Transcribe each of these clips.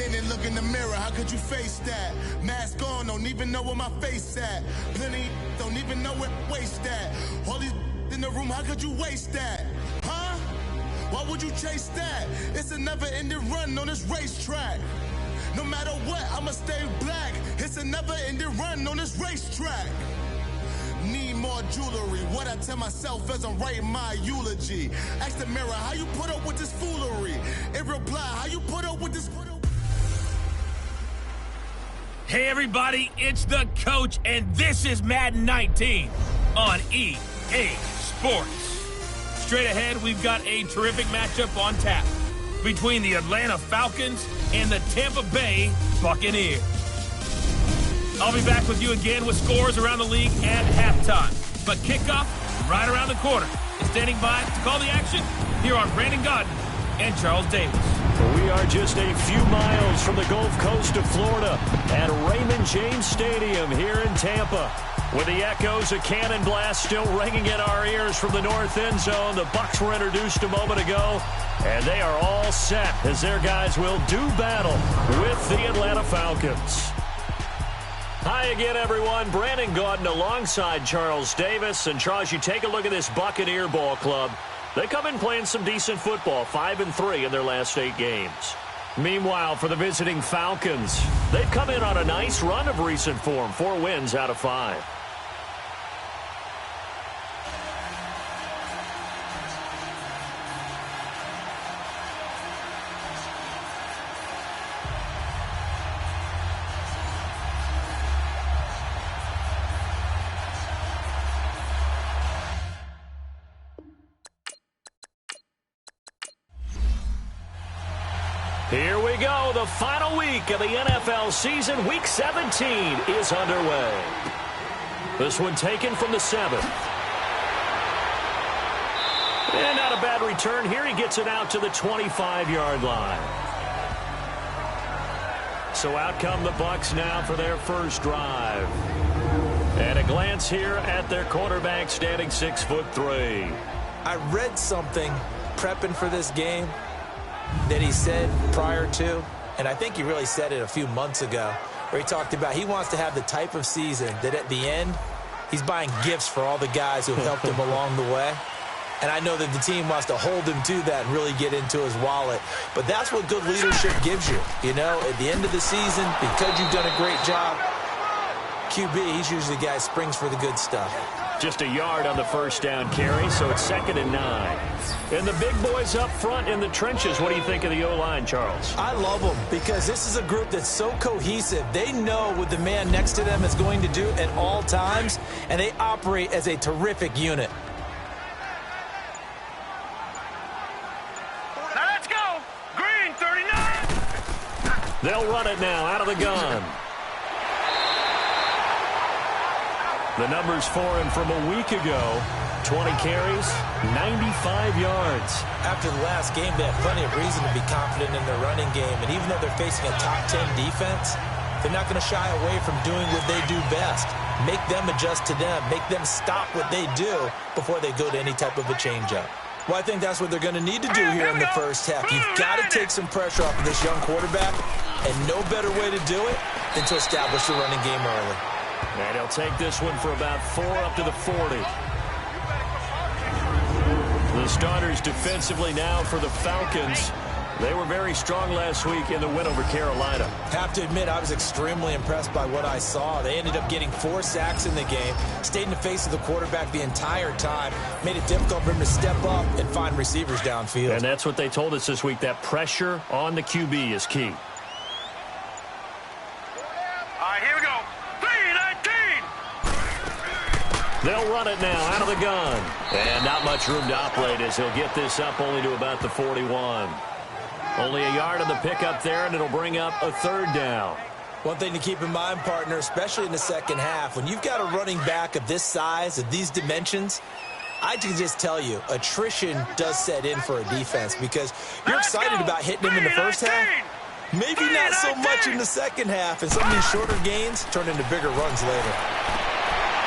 Standing, look in the mirror, how could you face that? Mask on, don't even know where my face at. Plenty don't even know where waste at. All these in the room, how could you waste that? Huh? Why would you chase that? It's a never-ending run on this racetrack. No matter what, I'ma stay black. It's a never-ending run on this racetrack. Need more jewelry. What I tell myself as I'm writing my eulogy. Ask the mirror, how you put up with this foolery? In reply, how you put up with this... Hey everybody, it's the coach, and this is Madden 19 on EA Sports. Straight ahead, we've got a terrific matchup on tap between the Atlanta Falcons and the Tampa Bay Buccaneers. I'll be back with you again with scores around the league at halftime. But kickoff right around the corner. And standing by to call the action here on Brandon Gaudin and Charles Davis. We are just a few miles from the Gulf Coast of Florida at Raymond James Stadium here in Tampa. With the echoes of cannon blast still ringing in our ears from the north end zone, the Bucs were introduced a moment ago, and they are all set as their guys will do battle with the Atlanta Falcons. Hi again, everyone. Brandon Gaudin alongside Charles Davis. And Charles, you take a look at this Buccaneer ball club. They come in playing some decent football, 5-3 in their last 8 games. Meanwhile, for the visiting Falcons, they've come in on a nice run of recent form, 4 wins out of 5. Here we go. The final week of the NFL season. Week 17 is underway. This one taken from the 7th. And not a bad return here. He gets it out to the 25-yard line. So out come the Bucs now for their first drive. And a glance here at their quarterback standing 6'3". I read something prepping for this game that he said prior to, and I think he really said it a few months ago, where he talked about he wants to have the type of season that at the end, he's buying gifts for all the guys who have helped him along the way. And I know that the team wants to hold him to that and really get into his wallet. But that's what good leadership gives you. You know, at the end of the season, because you've done a great job, QB, he's usually the guy who springs for the good stuff. Just a yard on the first down carry, so it's 2nd and 9. And the big boys up front in the trenches. What do you think of the O-line, Charles? I love them because this is a group that's so cohesive. They know what the man next to them is going to do at all times, and they operate as a terrific unit. Now let's go! Green, 39! They'll run it now out of the gun. The numbers for him from a week ago, 20 carries, 95 yards. After the last game, they have plenty of reason to be confident in their running game. And even though they're facing a top 10 defense, they're not going to shy away from doing what they do best. Make them adjust to them. Make them stop what they do before they go to any type of a change-up. Well, I think that's what they're going to need to do here in the first half. You've got to take some pressure off of this young quarterback, and no better way to do it than to establish the running game early. And he'll take this one for about 4 up to the 40. The starters defensively now for the Falcons. They were very strong last week in the win over Carolina. Have to admit, I was extremely impressed by what I saw. They ended up getting 4 sacks in the game, stayed in the face of the quarterback the entire time, made it difficult for him to step up and find receivers downfield. And that's what they told us this week, that pressure on the QB is key. All right, here we go. 3-19! They'll run it now out of the gun. And not much room to operate as he'll get this up only to about the 41. Only a yard on the pickup there, and it'll bring up a 3rd down. One thing to keep in mind, partner, especially in the second half, when you've got a running back of this size, of these dimensions, I can just tell you, attrition does set in for a defense because you're excited about hitting him in the first half. Maybe not so much in the second half, and some of these shorter gains turn into bigger runs later.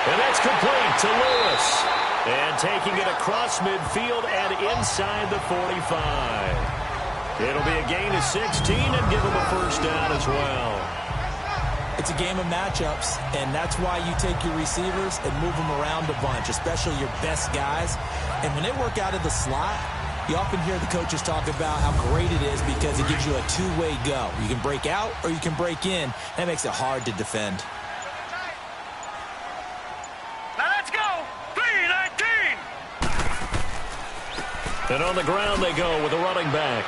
And that's complete to Lewis. And taking it across midfield and inside the 45. It'll be a gain of 16 and give them a first down as well. It's a game of matchups, and that's why you take your receivers and move them around a bunch, especially your best guys. And when they work out of the slot, you often hear the coaches talk about how great it is because it gives you a two-way go. You can break out or you can break in. That makes it hard to defend. Now let's go. 3-19. And on the ground they go with a running back.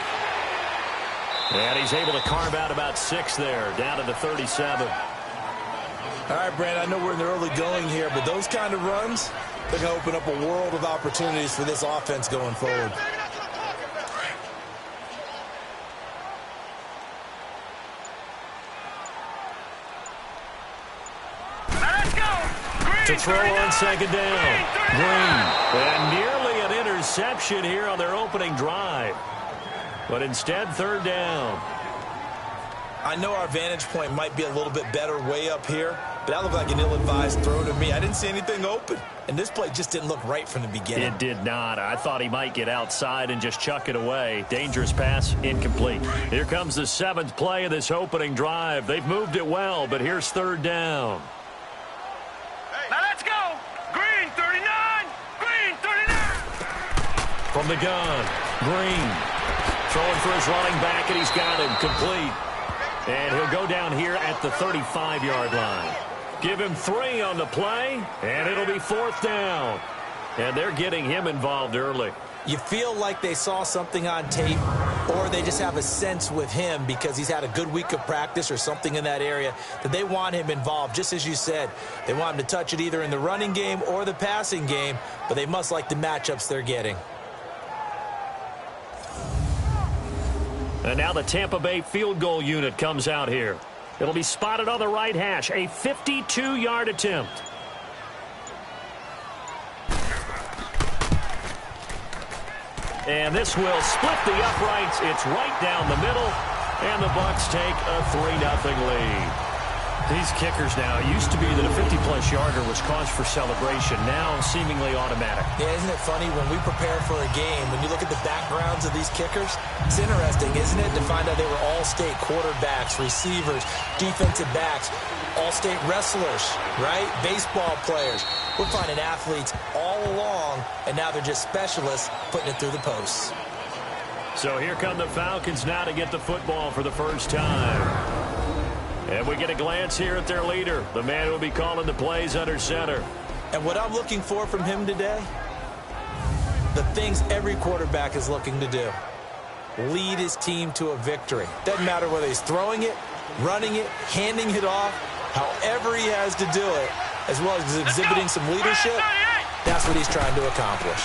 And he's able to carve out about 6 there, down to the 37. All right, Brandon, I know we're in the early going here, but those kind of runs, they're going to open up a world of opportunities for this offense going forward. Let's go. Green, to throw on second down. Green. And nearly an interception here on their opening drive. But instead, third down. I know our vantage point might be a little bit better way up here, but that looked like an ill-advised throw to me. I didn't see anything open, and this play just didn't look right from the beginning. It did not. I thought he might get outside and just chuck it away. Dangerous pass, incomplete. Here comes the 7th play of this opening drive. They've moved it well, but here's third down. Now let's go. Green, 39. Green, 39. From the gun, Green. Throwing for his running back, and he's got him complete. And he'll go down here at the 35-yard line. Give him 3 on the play, and it'll be 4th down. And they're getting him involved early. You feel like they saw something on tape, or they just have a sense with him because he's had a good week of practice or something in that area that they want him involved. Just as you said, they want him to touch it either in the running game or the passing game, but they must like the matchups they're getting. And now the Tampa Bay field goal unit comes out here. It'll be spotted on the right hash, a 52-yard attempt. And this will split the uprights. It's right down the middle, and the Bucs take a 3-0 lead. These kickers now, it used to be that a 50-plus yarder was cause for celebration. Now seemingly automatic. Yeah, isn't it funny when we prepare for a game, when you look at the backgrounds of these kickers, it's interesting, isn't it, to find out they were all-state quarterbacks, receivers, defensive backs, all-state wrestlers, right? Baseball players. We're finding athletes all along, and now they're just specialists putting it through the posts. So here come the Falcons now to get the football for the first time. And we get a glance here at their leader, the man who will be calling the plays under center. And what I'm looking for from him today, the things every quarterback is looking to do. Lead his team to a victory. Doesn't matter whether he's throwing it, running it, handing it off, however he has to do it, as well as exhibiting some leadership, that's what he's trying to accomplish.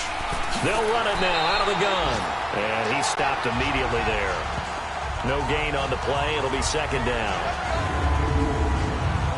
They'll run it now out of the gun. And he stopped immediately there. No gain on the play. It'll be second down.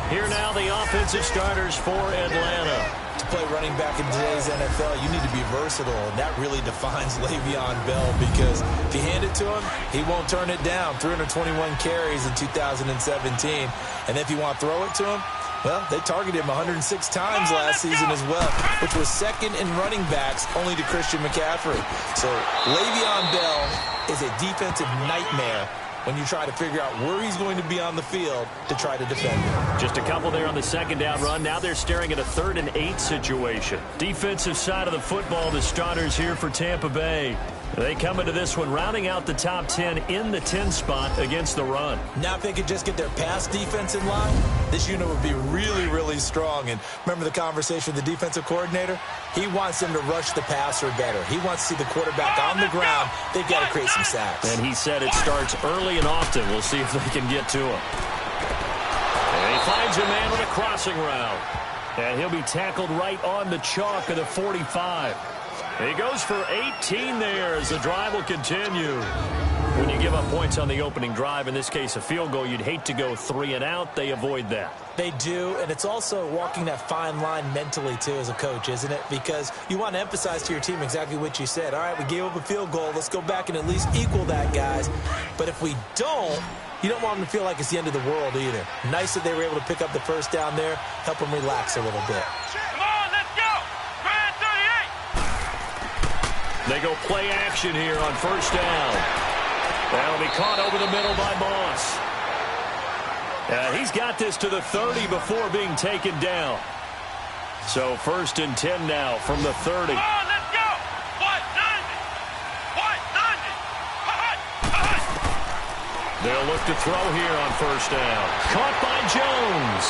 Here now the offensive starters for Atlanta. To play running back in today's NFL, you need to be versatile, and that really defines Le'Veon Bell because if you hand it to him, he won't turn it down. 321 carries in 2017. And if you want to throw it to him, well, they targeted him 106 times last season as well, which was second in running backs only to Christian McCaffrey. So Le'Veon Bell is a defensive nightmare when you try to figure out where he's going to be on the field to try to defend him. Just a couple there on the second down run. Now they're staring at a 3rd and 8 situation. Defensive side of the football, the starters here for Tampa Bay. They come into this one rounding out the top 10 in the 10 spot against the run. Now if they could just get their pass defense in line, this unit would be really, really strong. And remember the conversation with the defensive coordinator? He wants them to rush the passer better. He wants to see the quarterback on the ground. They've got to create some sacks. And he said it starts early and often. We'll see if they can get to him. And he finds a man with a crossing route. And he'll be tackled right on the chalk of the 45. He goes for 18 there as the drive will continue. When you give up points on the opening drive, in this case a field goal, you'd hate to go 3 and out. They avoid that. They do, and it's also walking that fine line mentally, too, as a coach, isn't it? Because you want to emphasize to your team exactly what you said. All right, we gave up a field goal. Let's go back and at least equal that, guys. But if we don't, you don't want them to feel like it's the end of the world either. Nice that they were able to pick up the first down there, help them relax a little bit. They go play action here on first down. That'll be caught over the middle by Moss. He's got this to the 30 before being taken down. So 1st and 10 now from the 30. Oh, let's go! They'll look to throw here on 1st down. Caught by Jones.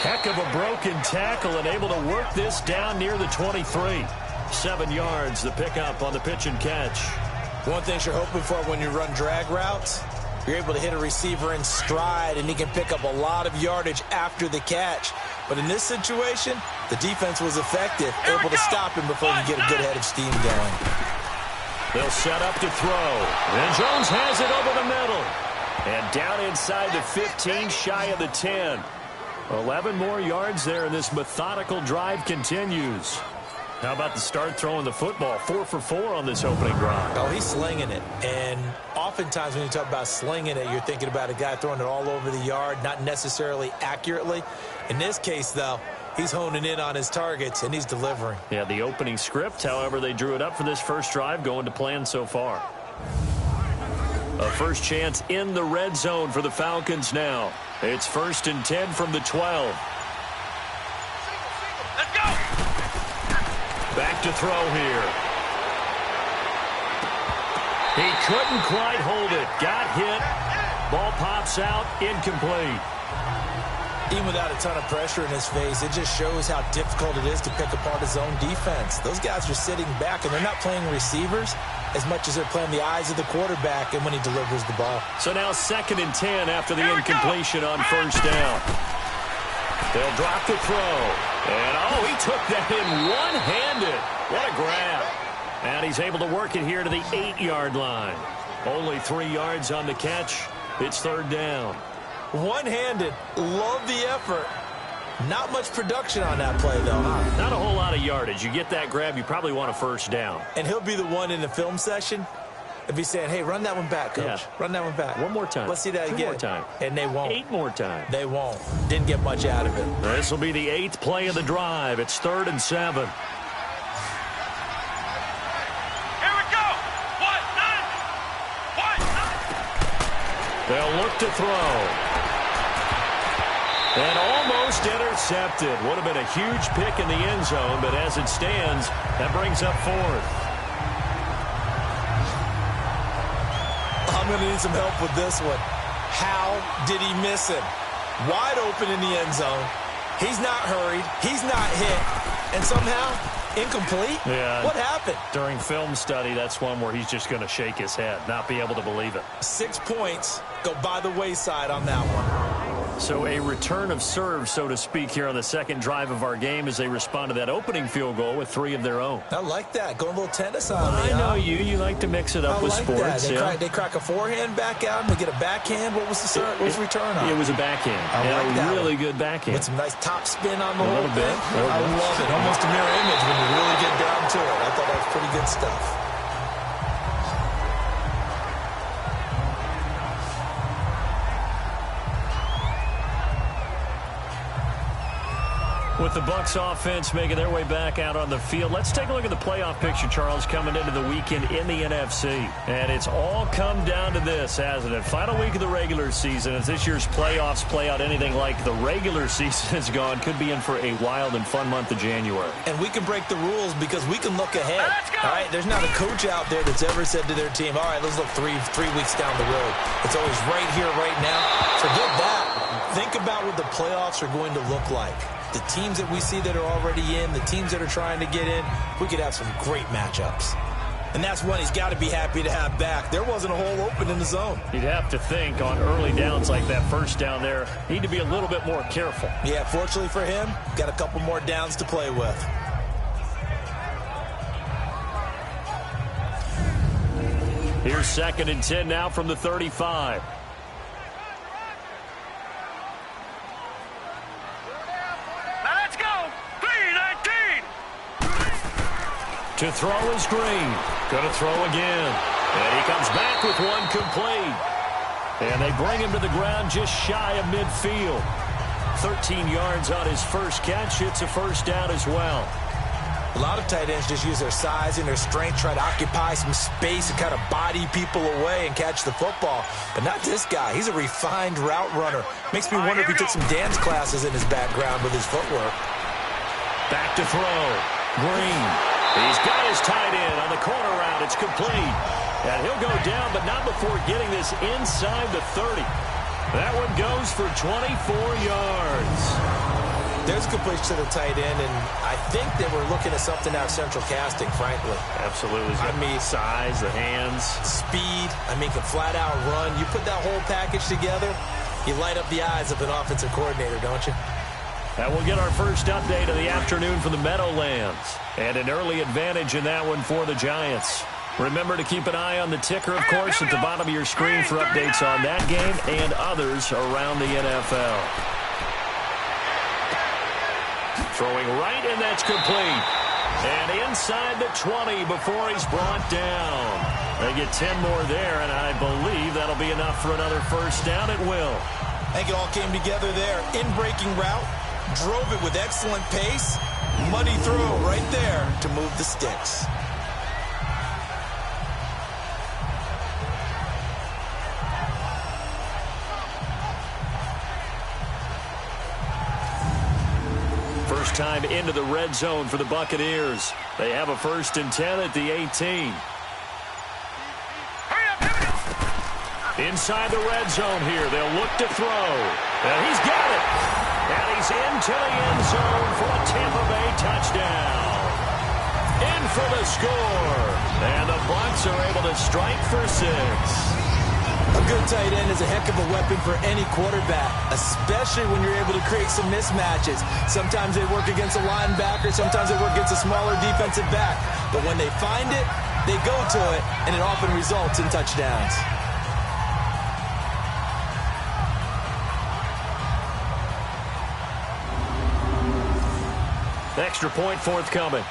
Heck of a broken tackle and able to work this down near the 23. 7 yards the pickup on the pitch and catch. One thing you're hoping for when you run drag routes, you're able to hit a receiver in stride, and he can pick up a lot of yardage after the catch. But in this situation, the defense was effective, able to stop him before he could get a good head of steam going. They'll set up to throw. And Jones has it over the middle. And down inside the 15, shy of the 10. 11 more yards there, and this methodical drive continues. How about the start throwing the football? 4 for 4 on this opening drive. Oh, he's slinging it. And oftentimes when you talk about slinging it, you're thinking about a guy throwing it all over the yard, not necessarily accurately. In this case, though, he's honing in on his targets, and he's delivering. Yeah, the opening script, however, they drew it up for this first drive, going to plan so far. A first chance in the red zone for the Falcons now. It's 1st and 10 from the 12. Let's go! Back to throw here. He couldn't quite hold it. Got hit. Ball pops out. Incomplete. Even without a ton of pressure in his face, it just shows how difficult it is to pick apart his own defense. Those guys are sitting back, and they're not playing receivers as much as they're playing the eyes of the quarterback and when he delivers the ball. So now 2nd and 10 after the incompletion on 1st down. They'll drop the throw. And, he took that in one-handed. What a grab. And he's able to work it here to the 8-yard line. Only 3 yards on the catch. It's 3rd down. One-handed. Love the effort. Not much production on that play, though. Not a whole lot of yardage. You get that grab, you probably want a 1st down. And he'll be the one in the film session if he's saying, hey, run that one back, coach. Yeah. Run that one back. One more time. Let's see that 2 again. more time. And they won't. 8 more times. They won't. Didn't get much out of it. This will be the 8th play of the drive. It's 3rd and 7. Here we go! They'll look to throw. And almost intercepted. Would have been a huge pick in the end zone, but as it stands, that brings up 4th. I'm going to need some help with this one. How did he miss him? Wide open in the end zone. He's not hurried. He's not hit. And somehow, incomplete? Yeah. What happened? During film study, that's one where he's just going to shake his head, not be able to believe it. 6 points go by the wayside on that one. So a return of serve, so to speak, here on the 2nd drive of our game as they respond to that opening field goal with 3 of their own. I like that. Going a little tennis on me. I know you. You like to mix it up with sports. That. They crack a forehand back out and they get a backhand. What was the return on? It was a backhand. I like that really one. Good backhand. With some nice top spin on the whole little bit. thing. I love it. Almost a mirror image when you really get down to it. I thought that was pretty good stuff. With the Bucs offense making their way back out on the field, let's take a look at the playoff picture, Charles, coming into the weekend in the NFC. And it's all come down to this, hasn't it? Final week of the regular season. As this year's playoffs play out anything like the regular season has gone, could be in for a wild and fun month of January. And we can break the rules because we can look ahead. All right, there's not a coach out there that's ever said to their team, all right, let's look three weeks down the road. It's always right here, right now. Forget that. Think about what the playoffs are going to look like. The teams that we see that are already in, the teams that are trying to get in, we could have some great matchups. And that's one he's got to be happy to have back. There wasn't a hole open in the zone. You'd have to think on early downs like that first down there, need to be a little bit more careful. Yeah, fortunately for him, got a couple more downs to play with. Here's 2nd and 10 now from the 35. To throw is Green. Going to throw again. And he comes back with one complete. And they bring him to the ground just shy of midfield. 13 yards on his first catch. It's a 1st down as well. A lot of tight ends just use their size and their strength, try to occupy some space and kind of body people away and catch the football. But not this guy. He's a refined route runner. Makes me wonder if he took some dance classes in his background with his footwork. Back to throw. Green. He's got his tight end on the corner route. It's complete. And he'll go down, but not before getting this inside the 30. That one goes for 24 yards. There's completion to the tight end, and I think that we're looking at something out of central casting, frankly. Absolutely. I mean, size, the hands. Speed. I mean, can flat out run. You put that whole package together, you light up the eyes of an offensive coordinator, don't you? And we'll get our first update of the afternoon from the Meadowlands. And an early advantage in that one for the Giants. Remember to keep an eye on the ticker, of course, at the bottom of your screen for updates on that game and others around the NFL. Throwing right, and that's complete. And inside the 20 before he's brought down. They get 10 more there, and I believe that'll be enough for another first down. It will. I think it all came together there. In-breaking route, drove it with excellent pace. Money throw right there to move the sticks. First time into the red zone for the Buccaneers. They have a 1st and 10 at the 18. Inside the red zone here. They'll look to throw. And he's got it. And he's into the end zone for a Tampa Bay touchdown. In for the score. And the Bucs are able to strike for 6. A good tight end is a heck of a weapon for any quarterback, especially when you're able to create some mismatches. Sometimes they work against a linebacker, sometimes they work against a smaller defensive back. But when they find it, they go to it, and it often results in touchdowns. Extra point forthcoming.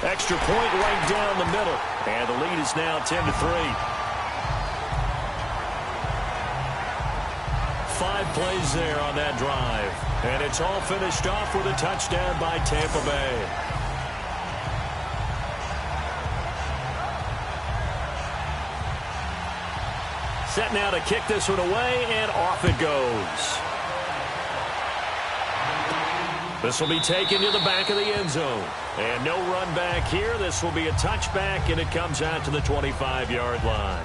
Extra point right down the middle. And the lead is now 10-3. 5 plays there on that drive. And it's all finished off with a touchdown by Tampa Bay. Set now to kick this one away, and off it goes. This will be taken to the back of the end zone. And no run back here. This will be a touchback, and it comes out to the 25-yard line.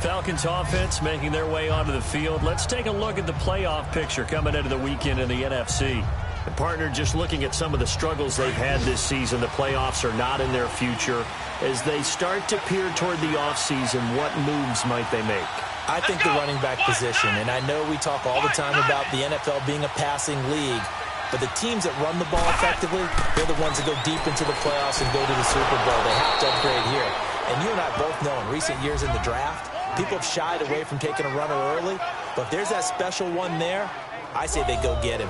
Falcons offense making their way onto the field. Let's take a look at the playoff picture coming into the weekend in the NFC. And partner, just looking at some of the struggles they've had this season, the playoffs are not in their future. As they start to peer toward the offseason, what moves might they make? I think the running back position, and I know we talk all the time about the NFL being a passing league, but the teams that run the ball effectively, they're the ones that go deep into the playoffs and go to the Super Bowl. They have to upgrade here. And you and I both know in recent years in the draft, people have shied away from taking a runner early, but if there's that special one there, I say they go get him.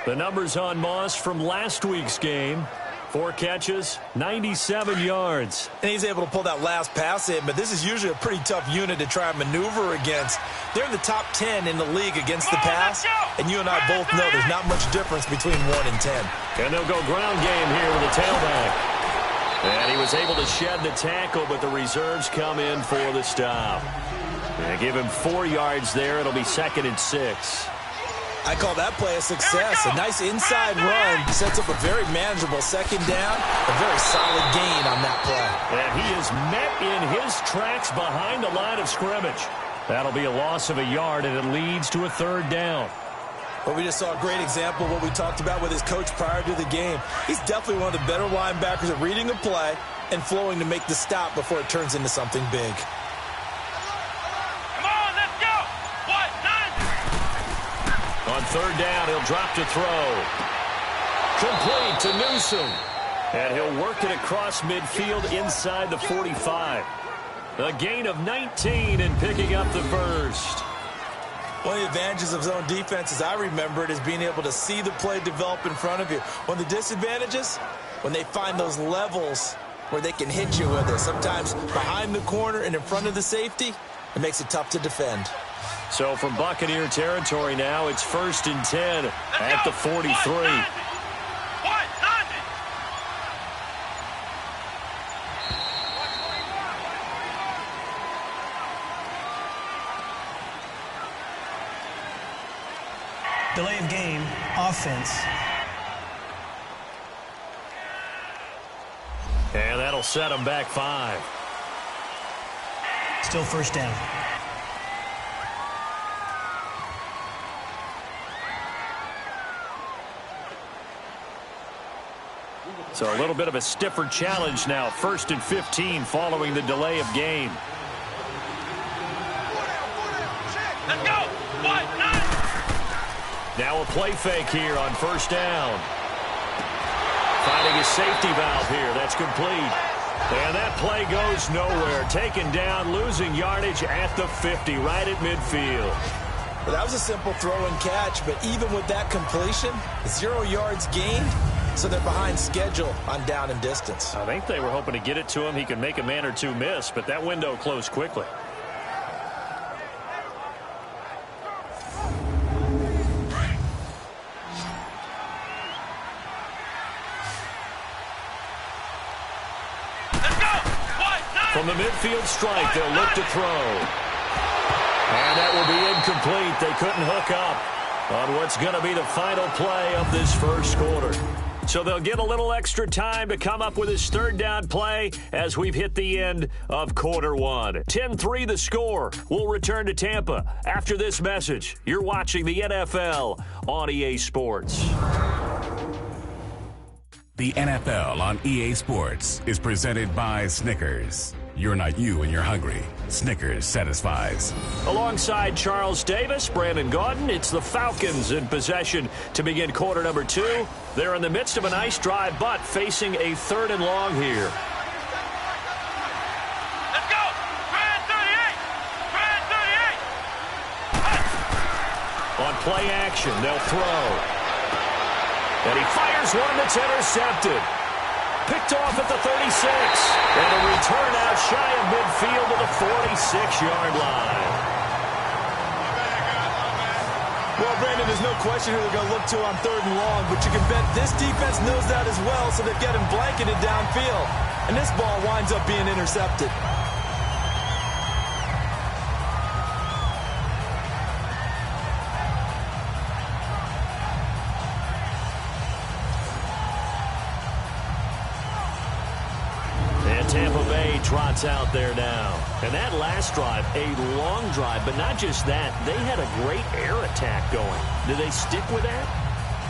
The numbers on Moss from last week's game. 4 catches, 97 yards. And he's able to pull that last pass in, but this is usually a pretty tough unit to try and maneuver against. They're in the top 10 in the league against the pass, and you and I both know there's not much difference between 1 and 10. And they'll go ground game here with the tailback. And he was able to shed the tackle, but the reserves come in for the stop. And give him 4 yards there. It'll be 2nd and 6. I call that play a success. A nice inside run sets up a very manageable 2nd down. A very solid gain on that play. And he is met in his tracks behind the line of scrimmage. That'll be a loss of a yard, and it leads to a 3rd down. Well, we just saw a great example of what we talked about with his coach prior to the game. He's definitely one of the better linebackers at reading a play and flowing to make the stop before it turns into something big. On 3rd down, he'll drop to throw. Complete to Newsom. And he'll work it across midfield inside the 45. A gain of 19 and picking up the first. One of the advantages of zone defense, as I remember it, is being able to see the play develop in front of you. One of the disadvantages, when they find those levels where they can hit you with it. Sometimes behind the corner and in front of the safety, it makes it tough to defend. So from Buccaneer territory now, it's 1st and 10 at the 43. Delay of game, offense. And that'll set them back 5. Still first down. So a little bit of a stiffer challenge now. 1st and 15 following the delay of game. Let's go. Now a play fake here on 1st down. Finding a safety valve here. That's complete. And that play goes nowhere. Taken down, losing yardage at the 50, right at midfield. Well, that was a simple throw and catch, but even with that completion, 0 yards gained, so they're behind schedule on down and distance. I think they were hoping to get it to him. He could make a man or two miss, but that window closed quickly. From the midfield strike, they'll look to throw. And that will be incomplete. They couldn't hook up on what's going to be the final play of this first quarter. So they'll get a little extra time to come up with his 3rd down play as we've hit the end of quarter 1. 10-3 the score. We'll return to Tampa after this message. You're watching the NFL on EA Sports. The NFL on EA Sports is presented by Snickers. You're not you when you're hungry. Snickers satisfies. Alongside Charles Davis, Brandon Gaudin, it's the Falcons in possession to begin quarter number 2. They're in the midst of a nice drive, but facing a 3rd and long here. Let's go. Brand 38. Brand 38. On play action, they'll throw. And he fires one that's intercepted. Picked off at the 36. And a return out shy of midfield to the 46-yard line. Well, Brandon, there's no question who they're going to look to on 3rd and long, but you can bet this defense knows that as well, so they've got him blanketed downfield. And this ball winds up being intercepted. Tampa Bay trots out there now. And that last drive, a long drive, but not just that. They had a great air attack going. Do they stick with that?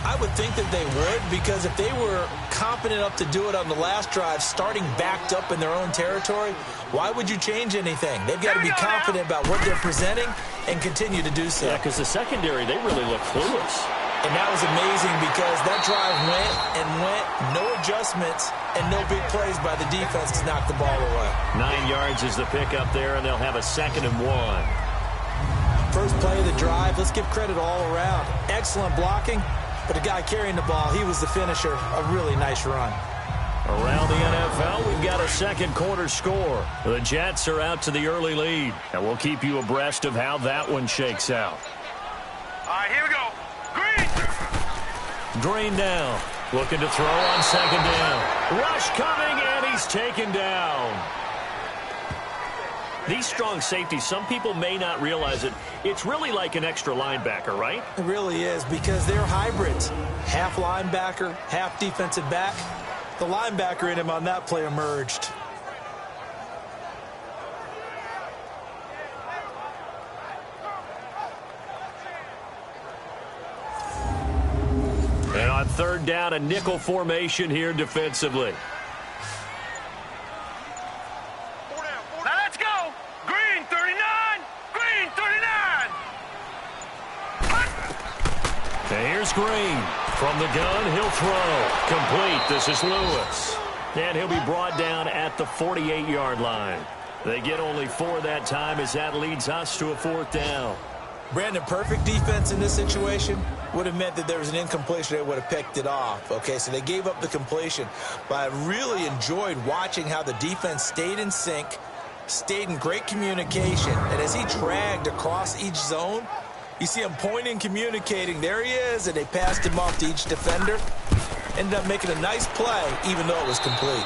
I would think that they would, because if they were confident enough to do it on the last drive, starting backed up in their own territory, why would you change anything? They've got to be confident about what they're presenting and continue to do so. Yeah, because the secondary, they really look clueless. And that was amazing because that drive went and went, no adjustments, and no big plays by the defense to knock the ball away. 9 yards is the pickup there, and they'll have a 2nd and 1. First play of the drive, let's give credit all around. Excellent blocking, but the guy carrying the ball, he was the finisher. A really nice run. Around the NFL, we've got a 2nd quarter score. The Jets are out to the early lead, and we'll keep you abreast of how that one shakes out. All right, here we go. Green down. Looking to throw on 2nd down. Rush coming, and he's taken down. These strong safeties, some people may not realize it. It's really like an extra linebacker, right? It really is, because they're hybrids. Half linebacker, half defensive back. The linebacker in him on that play emerged. And on 3rd down, a nickel formation here defensively. Now let's go. Green 39. Green 39. And here's Green. From the gun, he'll throw. Complete. This is Lewis. And he'll be brought down at the 48-yard line. They get only 4 that time as that leads us to a 4th down. Brandon, perfect defense in this situation would have meant that there was an incompletion. They would have picked it off. Okay, so they gave up the completion. But I really enjoyed watching how the defense stayed in sync, stayed in great communication. And as he dragged across each zone, you see him pointing, communicating. There he is, and they passed him off to each defender. Ended up making a nice play, even though it was complete.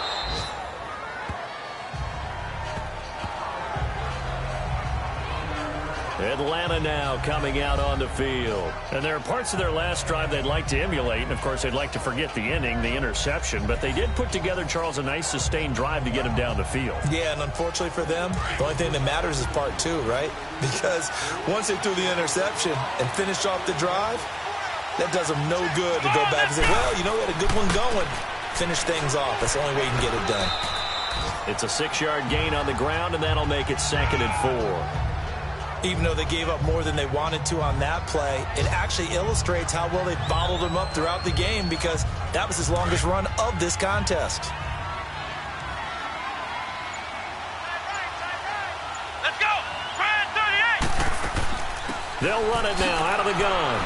Atlanta now coming out on the field. And there are parts of their last drive they'd like to emulate. And, of course, they'd like to forget the inning, the interception. But they did put together, Charles, a nice sustained drive to get him down the field. Yeah, and unfortunately for them, the only thing that matters is part two, right? Because once they threw the interception and finished off the drive, that does them no good to go back and say, well, you know, we had a good one going. Finish things off. That's the only way you can get it done. It's a 6-yard gain on the ground, and that'll make it 2nd and 4. Even though they gave up more than they wanted to on that play, it actually illustrates how well they bottled him up throughout the game, because that was his longest run of this contest. Let's go! Brad 38! They'll run it now out of the gun.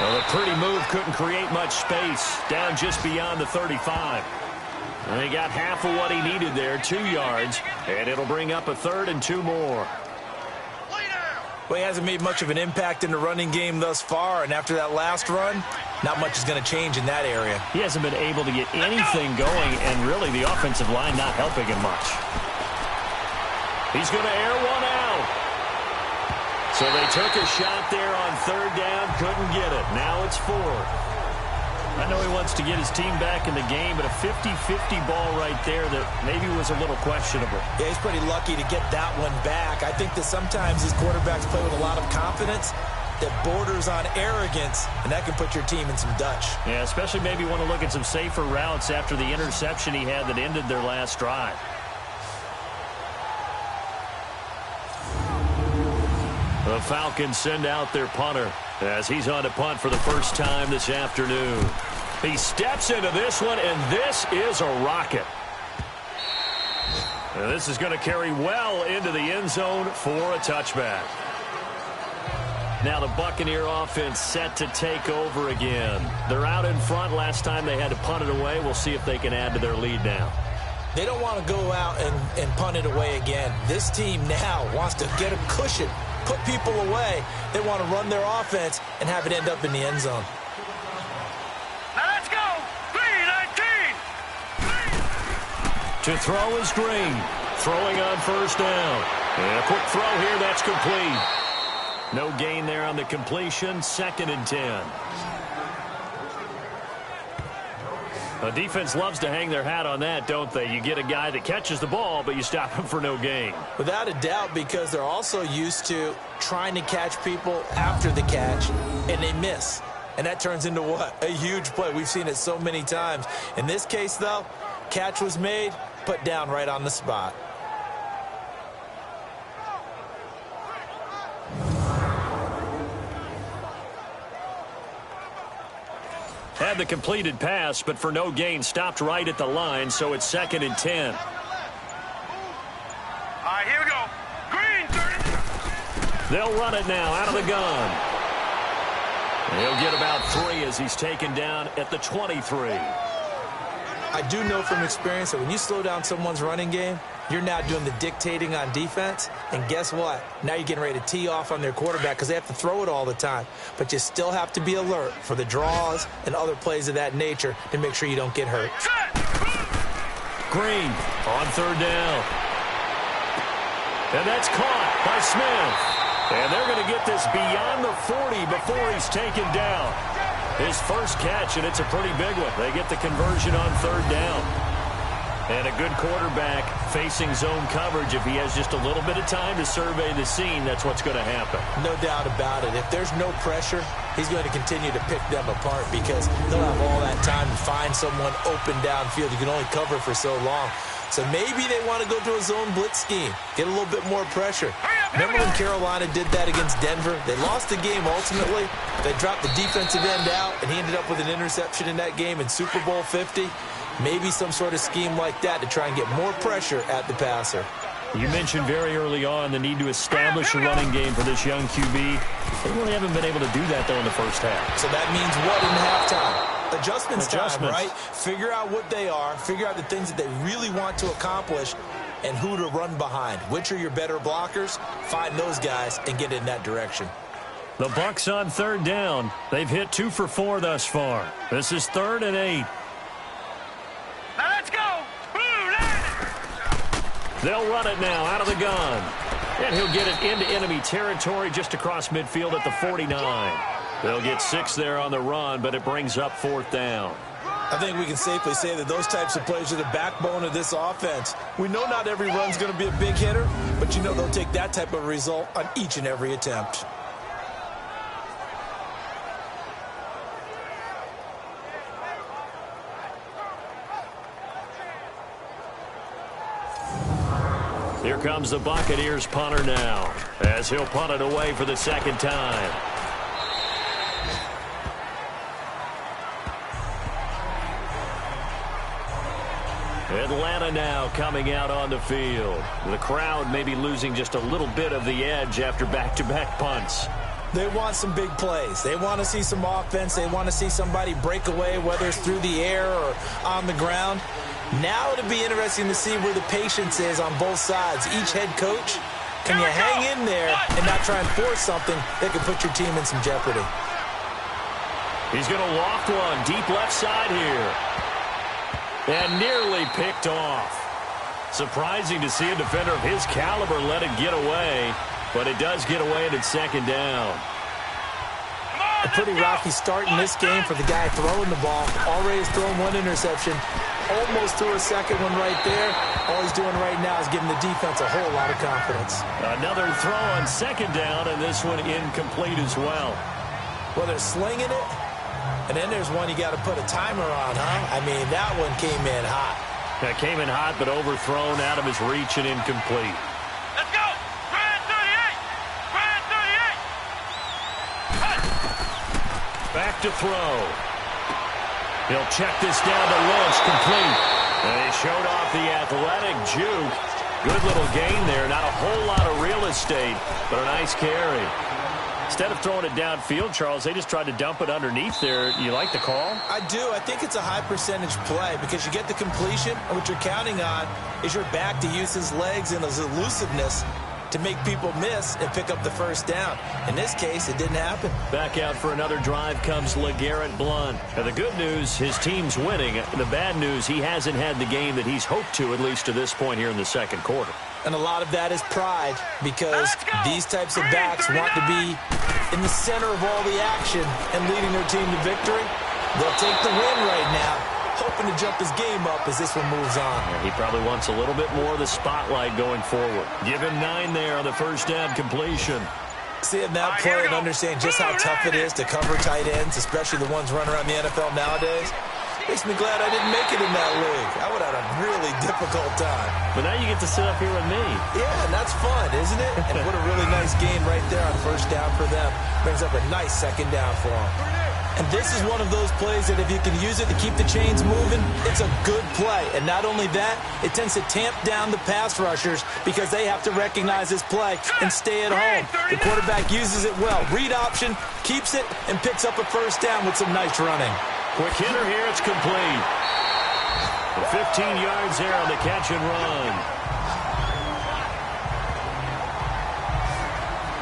Well, a pretty move couldn't create much space. Down just beyond the 35. And he got half of what he needed there, 2 yards. And it'll bring up a 3rd and 2 more. Well, he hasn't made much of an impact in the running game thus far, and after that last run, not much is going to change in that area. He hasn't been able to get anything going, and really the offensive line not helping him much. He's going to air one out. So they took a shot there on 3rd down, couldn't get it. Now it's 4th. I know he wants to get his team back in the game, but a 50-50 ball right there that maybe was a little questionable. Yeah, he's pretty lucky to get that one back. I think that sometimes these quarterbacks play with a lot of confidence that borders on arrogance, and that can put your team in some Dutch. Yeah, especially maybe want to look at some safer routes after the interception he had that ended their last drive. The Falcons send out their punter as he's on to punt for the first time this afternoon. He steps into this one, and this is a rocket. And this is going to carry well into the end zone for a touchback. Now the Buccaneer offense set to take over again. They're out in front. Last time they had to punt it away. We'll see if they can add to their lead now. They don't want to go out and punt it away again. This team now wants to get a cushion, put people away. They want to run their offense and have it end up in the end zone. Now let's go! 3-19! To throw is Green. Throwing on 1st down. And a quick throw here, that's complete. No gain there on the completion. 2nd and 10. The defense loves to hang their hat on that, don't they? You get a guy that catches the ball, but you stop him for no gain. Without a doubt, because they're also used to trying to catch people after the catch, and they miss. And that turns into what? A huge play. We've seen it so many times. In this case, though, catch was made, put down right on the spot. Had the completed pass, but for no gain, stopped right at the line, so it's 2nd and 10. All right, here we go. Green, 30. They'll run it now out of the gun. He'll get about 3 as he's taken down at the 23. I do know from experience that when you slow down someone's running game, you're now doing the dictating on defense. And guess what? Now you're getting ready to tee off on their quarterback because they have to throw it all the time. But you still have to be alert for the draws and other plays of that nature to make sure you don't get hurt. Green on 3rd down. And that's caught by Smith. And they're going to get this beyond the 40 before he's taken down. His first catch, and it's a pretty big one. They get the conversion on 3rd down. And a good quarterback facing zone coverage. If he has just a little bit of time to survey the scene, that's what's going to happen. No doubt about it. If there's no pressure, he's going to continue to pick them apart because they'll have all that time to find someone open downfield. You can only cover for so long. So maybe they want to go to a zone blitz scheme, get a little bit more pressure. Remember when Carolina did that against Denver? They lost the game ultimately. They dropped the defensive end out, and he ended up with an interception in that game in Super Bowl 50. Maybe some sort of scheme like that to try and get more pressure at the passer. You mentioned very early on the need to establish a running game for this young QB. They really haven't been able to do that, though, in the first half. So that means what in halftime? Adjustments time, right? Figure out what they are. Figure out the things that they really want to accomplish. and who to run behind. Which are your better blockers? Find those guys and get in that direction. The Bucs on third down. They've hit 2 for 4 thus far. This is 3rd and 8. Now let's go. Blue line. They'll run it now out of the gun. And he'll get it into enemy territory just across midfield at the 49. They'll get 6 there on the run, but it brings up 4th down. I think we can safely say that those types of plays are the backbone of this offense. We know not every run's going to be a big hitter, but you know they'll take that type of result on each and every attempt. Here comes the Buccaneers punter now, as he'll punt it away for the 2nd time. Atlanta now coming out on the field. The crowd may be losing just a little bit of the edge after back-to-back punts. They want some big plays. They want to see some offense. They want to see somebody break away, whether it's through the air or on the ground. Now it'll be interesting to see where the patience is on both sides. Each head coach, can you hang in there and not try and force something that could put your team in some jeopardy? He's going to loft one deep left side here. And nearly picked off. Surprising to see a defender of his caliber let it get away, but it does get away and it's 2nd down. A pretty rocky start in this game for the guy throwing the ball. Already has thrown 1 interception. Almost threw a second one right there. All he's doing right now is giving the defense a whole lot of confidence. Another throw on 2nd down, and this one incomplete as well. Well, they're slinging it, and then there's one you got to put a timer on, huh? I mean, that one came in hot. That came in hot, but overthrown out of his reach and incomplete. Let's go. Grand 38. Grand 38. Back to throw. He'll check this down to Lynch, complete. And he showed off the athletic juke. Good little gain there. Not a whole lot of real estate, but a nice carry. Instead of throwing it downfield, Charles, they just tried to dump it underneath there. You like the call? I do. I think it's a high percentage play because you get the completion, and what you're counting on is your back to use his legs and his elusiveness to make people miss and pick up the 1st down. In this case, it didn't happen. Back out for another drive comes LeGarrette Blount. Now, the good news, his team's winning. The bad news, he hasn't had the game that he's hoped to, at least to this point here in the 2nd quarter. And a lot of that is pride because these types of backs want to be in the center of all the action and leading their team to victory. They'll take the win right now, hoping to jump his game up as this one moves on. Yeah, he probably wants a little bit more of the spotlight going forward. Give him 9 there on the 1st down completion. Seeing that play and understand just how tough it is to cover tight ends, especially the ones running around the NFL nowadays, makes me glad I didn't make it in that league. I would have had a really difficult time. But now you get to sit up here with me. Yeah, and that's fun, isn't it? And what a really nice gain right there on 1st down for them. Brings up a nice 2nd down for them. And this is one of those plays that if you can use it to keep the chains moving, it's a good play. And not only that, it tends to tamp down the pass rushers because they have to recognize this play and stay at home. The quarterback uses it well. Read option, keeps it, and picks up a 1st down with some nice running. Quick hitter here, it's complete. 15 yards there on the catch and run.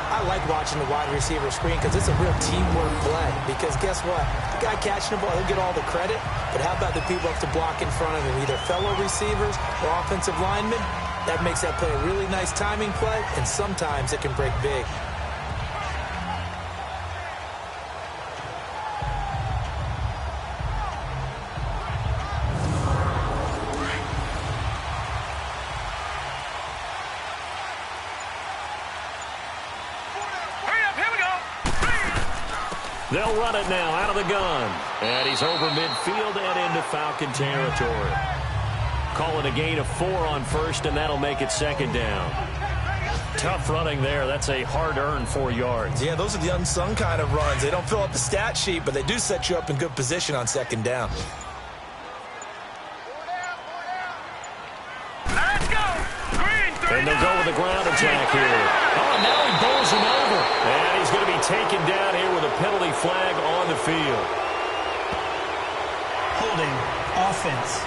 I like watching the wide receiver screen because it's a real teamwork play. Because guess what? The guy catching the ball, he'll get all the credit. But how about the people have to block in front of him, either fellow receivers or offensive linemen? That makes that play a really nice timing play, and sometimes it can break big. They'll run it now out of the gun. And he's over midfield and into Falcon territory. Call it a gain of 4 on 1st, and that'll make it 2nd down. Tough running there. That's a hard-earned 4 yards. Yeah, those are the unsung kind of runs. They don't fill up the stat sheet, but they do set you up in good position on 2nd down. Let's go. Green 39. And they'll go with the ground attack here. Oh, now he bowls him over. And he's going to be taken down here with a penalty flag on the field. Holding offense.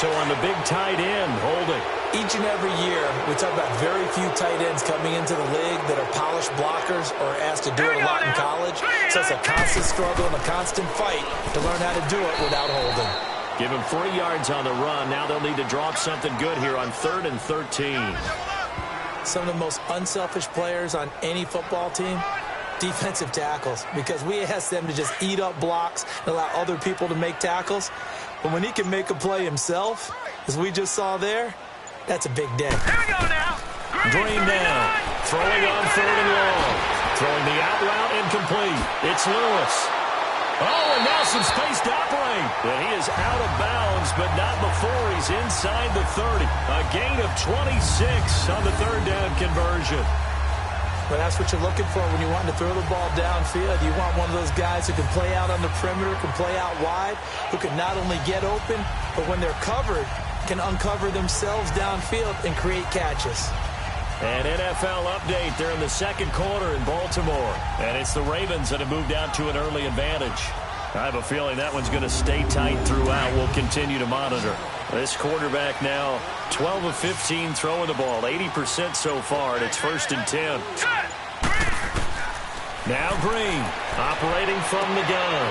So on the big tight end, holding. Each and every year, we talk about very few tight ends coming into the league that are polished blockers or asked to do it a lot in college. So it's a constant struggle and a constant fight to learn how to do it without holding. Give him 3 yards on the run. Now they'll need to drop something good here on 3rd and 13. Some of the most unselfish players on any football team, defensive tackles, because we ask them to just eat up blocks and allow other people to make tackles. But when he can make a play himself, as we just saw there, that's a big day. Here we go now. Green now. Throwing on 3rd and long. Throwing the out route incomplete. It's Lewis. Oh, and now some space to operate. But he is out of bounds, but not before he's inside the 30. A gain of 26 on the 3rd down conversion. But that's what you're looking for when you want to throw the ball downfield. You want one of those guys who can play out on the perimeter, can play out wide, who can not only get open, but when they're covered, can uncover themselves downfield and create catches. An NFL update there in the 2nd quarter in Baltimore. And it's the Ravens that have moved out to an early advantage. I have a feeling that one's going to stay tight throughout. We'll continue to monitor. This quarterback now 12 of 15 throwing the ball, 80% so far, and it's 1st and 10. Now Green operating from the gun.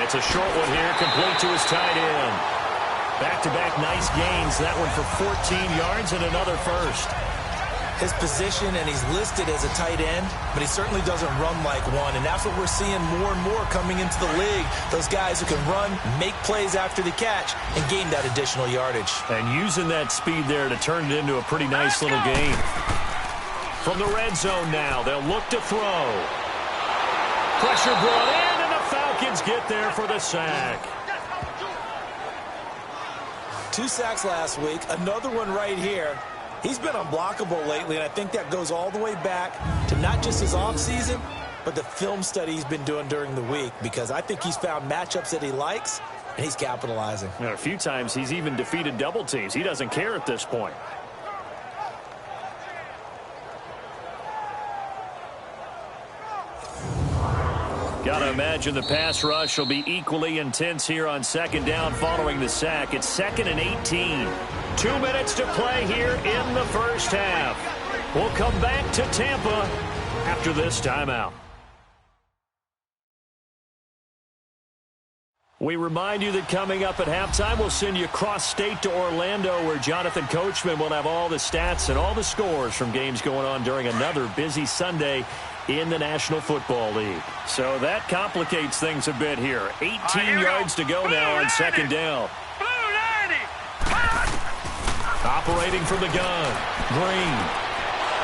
It's a short one here, complete to his tight end. Back-to-back nice gains. That one for 14 yards and another first. His position, and he's listed as a tight end, but he certainly doesn't run like one, and that's what we're seeing more and more coming into the league. Those guys who can run, make plays after the catch, and gain that additional yardage. And using that speed there to turn it into a pretty nice little game. From the red zone now, they'll look to throw. Pressure brought in, and the Falcons get there for the sack. 2 sacks last week, another one right here. He's been unblockable lately, and I think that goes all the way back to not just his offseason, but the film study he's been doing during the week, because I think he's found matchups that he likes, and he's capitalizing. A few times he's even defeated double teams. He doesn't care at this point. Gotta imagine the pass rush will be equally intense here on 2nd down following the sack. It's 2nd and 18. 2 minutes to play here in the first half. We'll come back to Tampa after this timeout. We remind you that coming up at halftime, we'll send you cross-state to Orlando, where Jonathan Coachman will have all the stats and all the scores from games going on during another busy Sunday in the National Football League. So that complicates things a bit here. 18 yards to go now on 2nd down. Operating from the gun. Green.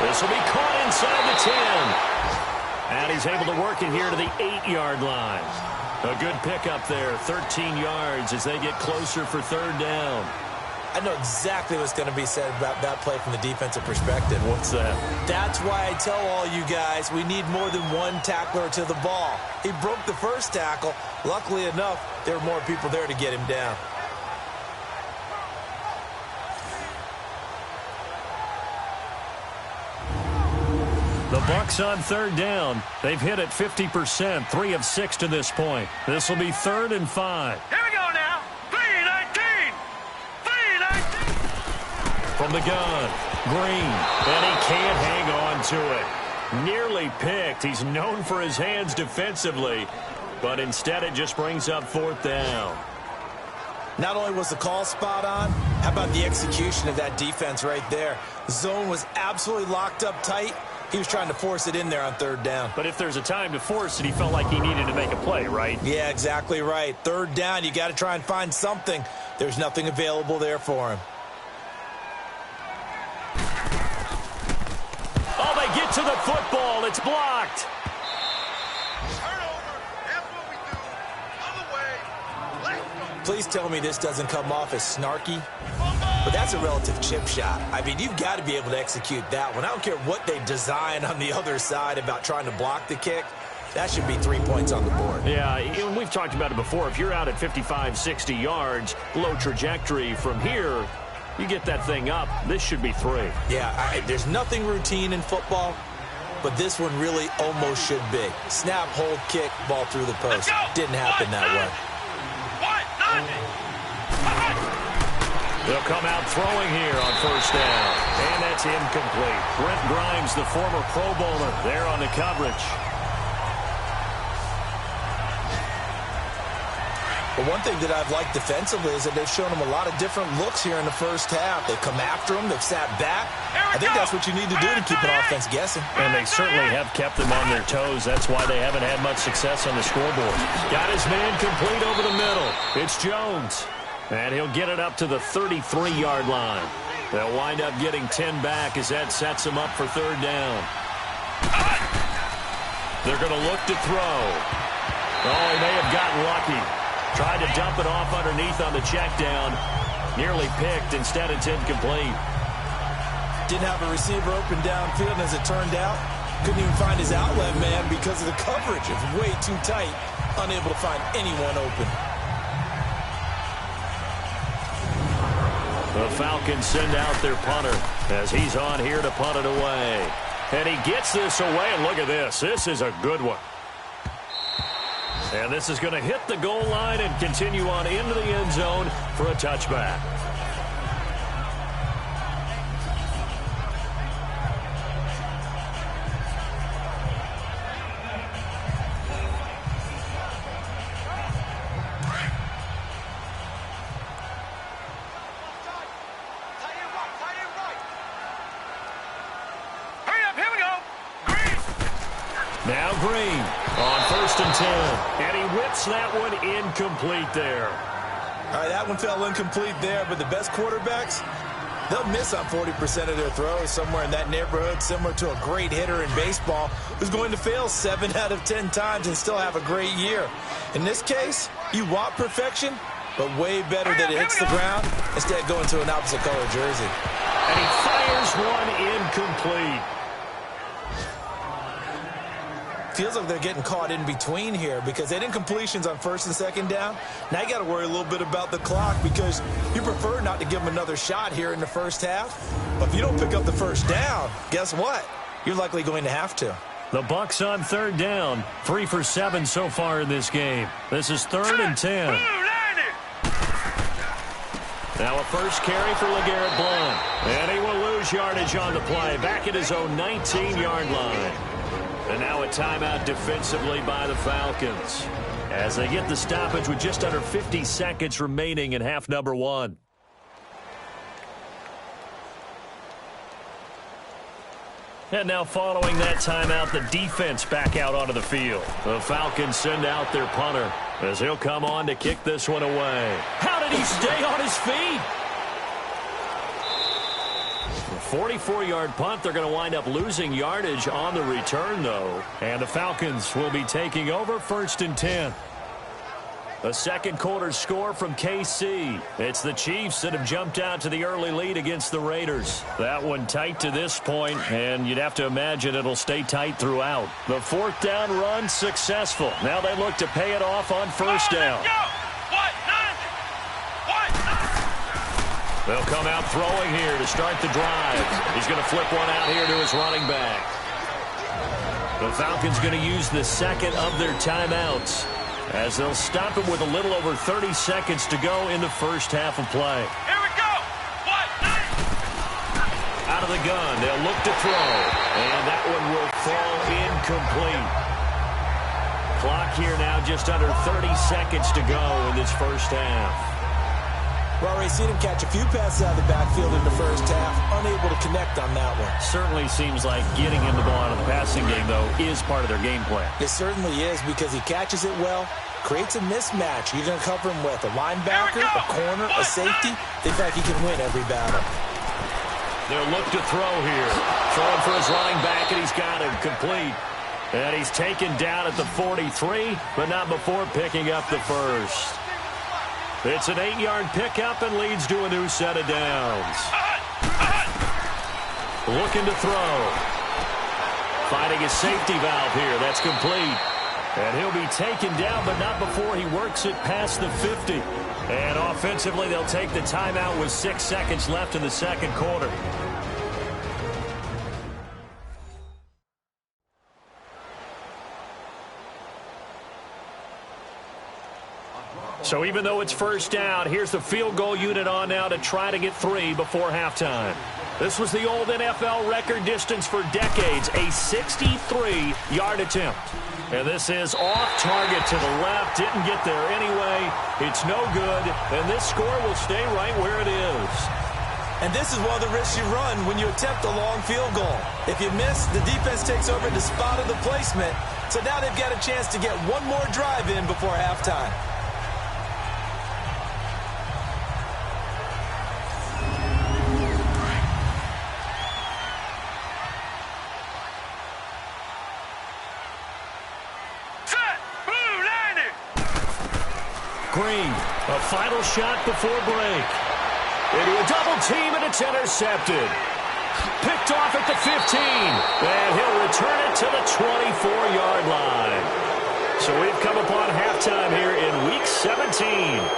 This will be caught inside the 10. And he's able to work it here to the 8-yard line. A good pickup there, 13 yards as they get closer for 3rd down. I know exactly what's going to be said about that play from the defensive perspective. What's that? That's why I tell all you guys we need more than one tackler to the ball. He broke the first tackle. Luckily enough, there were more people there to get him down. The Bucs on 3rd down. They've hit it 50%, 3 of 6 to this point. This will be 3rd and 5. Here we go now. 3-19. 3-19. From the gun, Green. And he can't hang on to it. Nearly picked. He's known for his hands defensively, but instead it just brings up 4th down. Not only was the call spot on, how about the execution of that defense right there? The zone was absolutely locked up tight. He was trying to force it in there on 3rd down. But if there's a time to force it, he felt like he needed to make a play, right? Yeah, exactly right. 3rd down, you got to try and find something. There's nothing available there for him. Oh, they get to the football. It's blocked. Please tell me this doesn't come off as snarky, but that's a relative chip shot. I mean, you've got to be able to execute that one. I don't care what they design on the other side about trying to block the kick. That should be 3 points on the board. Yeah, and we've talked about it before. If you're out at 55, 60 yards, low trajectory from here, you get that thing up. This should be 3. Yeah, there's nothing routine in football, but this one really almost should be. Snap, hold, kick, ball through the post. Didn't happen that way. They'll come out throwing here on first down. And that's incomplete. Brent Grimes, the former Pro Bowler, there on the coverage. But one thing that I've liked defensively is that they've shown them a lot of different looks here in the first half. They've come after them. They've sat back. I think that's what you need to do to keep an offense guessing. And they certainly have kept them on their toes. That's why they haven't had much success on the scoreboard. Got his man complete over the middle. It's Jones. And he'll get it up to the 33-yard line. They'll wind up getting 10 back as that sets them up for third down. They're going to look to throw. Oh, he may have gotten lucky. Tried to dump it off underneath on the check down. Nearly picked. Instead, it's incomplete. Didn't have a receiver open downfield, and as it turned out, couldn't even find his outlet man because of the coverage. It was way too tight. Unable to find anyone open. The Falcons send out their punter as he's on here to punt it away. And he gets this away, and look at this. This is a good one. And this is going to hit the goal line and continue on into the end zone for a touchback. Now Green on 1st and 10. And he whips that one incomplete there. All right, that one fell incomplete there, but the best quarterbacks, they'll miss on 40% of their throws, somewhere in that neighborhood, similar to a great hitter in baseball who's going to fail 7 out of 10 times and still have a great year. In this case, you want perfection, but way better that it hits the ground instead of going to an opposite color jersey. And he fires one incomplete. Feels like they're getting caught in between here because they didn't completions on 1st and 2nd down. Now you got to worry a little bit about the clock because you prefer not to give them another shot here in the first half. But if you don't pick up the first down, guess what? You're likely going to have to. The Bucs on 3rd down. 3 for 7 so far in this game. This is 3rd and 10. Now a first carry for LeGarrette Blount. And he will lose yardage on the play. Back at his own 19-yard line. And now a timeout defensively by the Falcons as they get the stoppage with just under 50 seconds remaining in half number 1. And now following that timeout, the defense back out onto the field. The Falcons send out their punter as he'll come on to kick this one away. How did he stay on his feet? 44-yard punt. They're going to wind up losing yardage on the return, though. And the Falcons will be taking over 1st and 10. A second quarter score from KC. It's the Chiefs that have jumped out to the early lead against the Raiders. That one tight to this point, and you'd have to imagine it'll stay tight throughout. The 4th down run successful. Now they look to pay it off on 1st down. They'll come out throwing here to start the drive. He's going to flip one out here to his running back. The Falcons going to use the second of their timeouts as they'll stop him with a little over 30 seconds to go in the first half of play. Here we go. Out of the gun, they'll look to throw. And that one will fall incomplete. Clock here now just under 30 seconds to go in this first half. We've already seen him catch a few passes out of the backfield in the first half, unable to connect on that one. Certainly seems like getting him the ball out of the passing game, though, is part of their game plan. It certainly is because he catches it well, creates a mismatch. You're going to cover him with a linebacker, a corner, a safety. They think he can win every battle. They'll look to throw here. Throwing for his running back, and he's got him complete. And he's taken down at the 43, but not before picking up the first. It's an 8-yard pickup and leads to a new set of downs. Looking to throw. Finding his safety valve here. That's complete. And he'll be taken down, but not before he works it past the 50. And offensively, they'll take the timeout with 6 seconds left in the second quarter. So even though it's first down, here's the field goal unit on now to try to get 3 before halftime. This was the old NFL record distance for decades, a 63-yard attempt. And this is off target to the left. Didn't get there anyway. It's no good. And this score will stay right where it is. And this is one of the risks you run when you attempt a long field goal. If you miss, the defense takes over the spot of the placement. So now they've got a chance to get one more drive in before halftime. Green, a final shot before break. Into a double team, and it's intercepted. Picked off at the 15, and he'll return it to the 24-yard line. So we've come upon halftime here in Week 17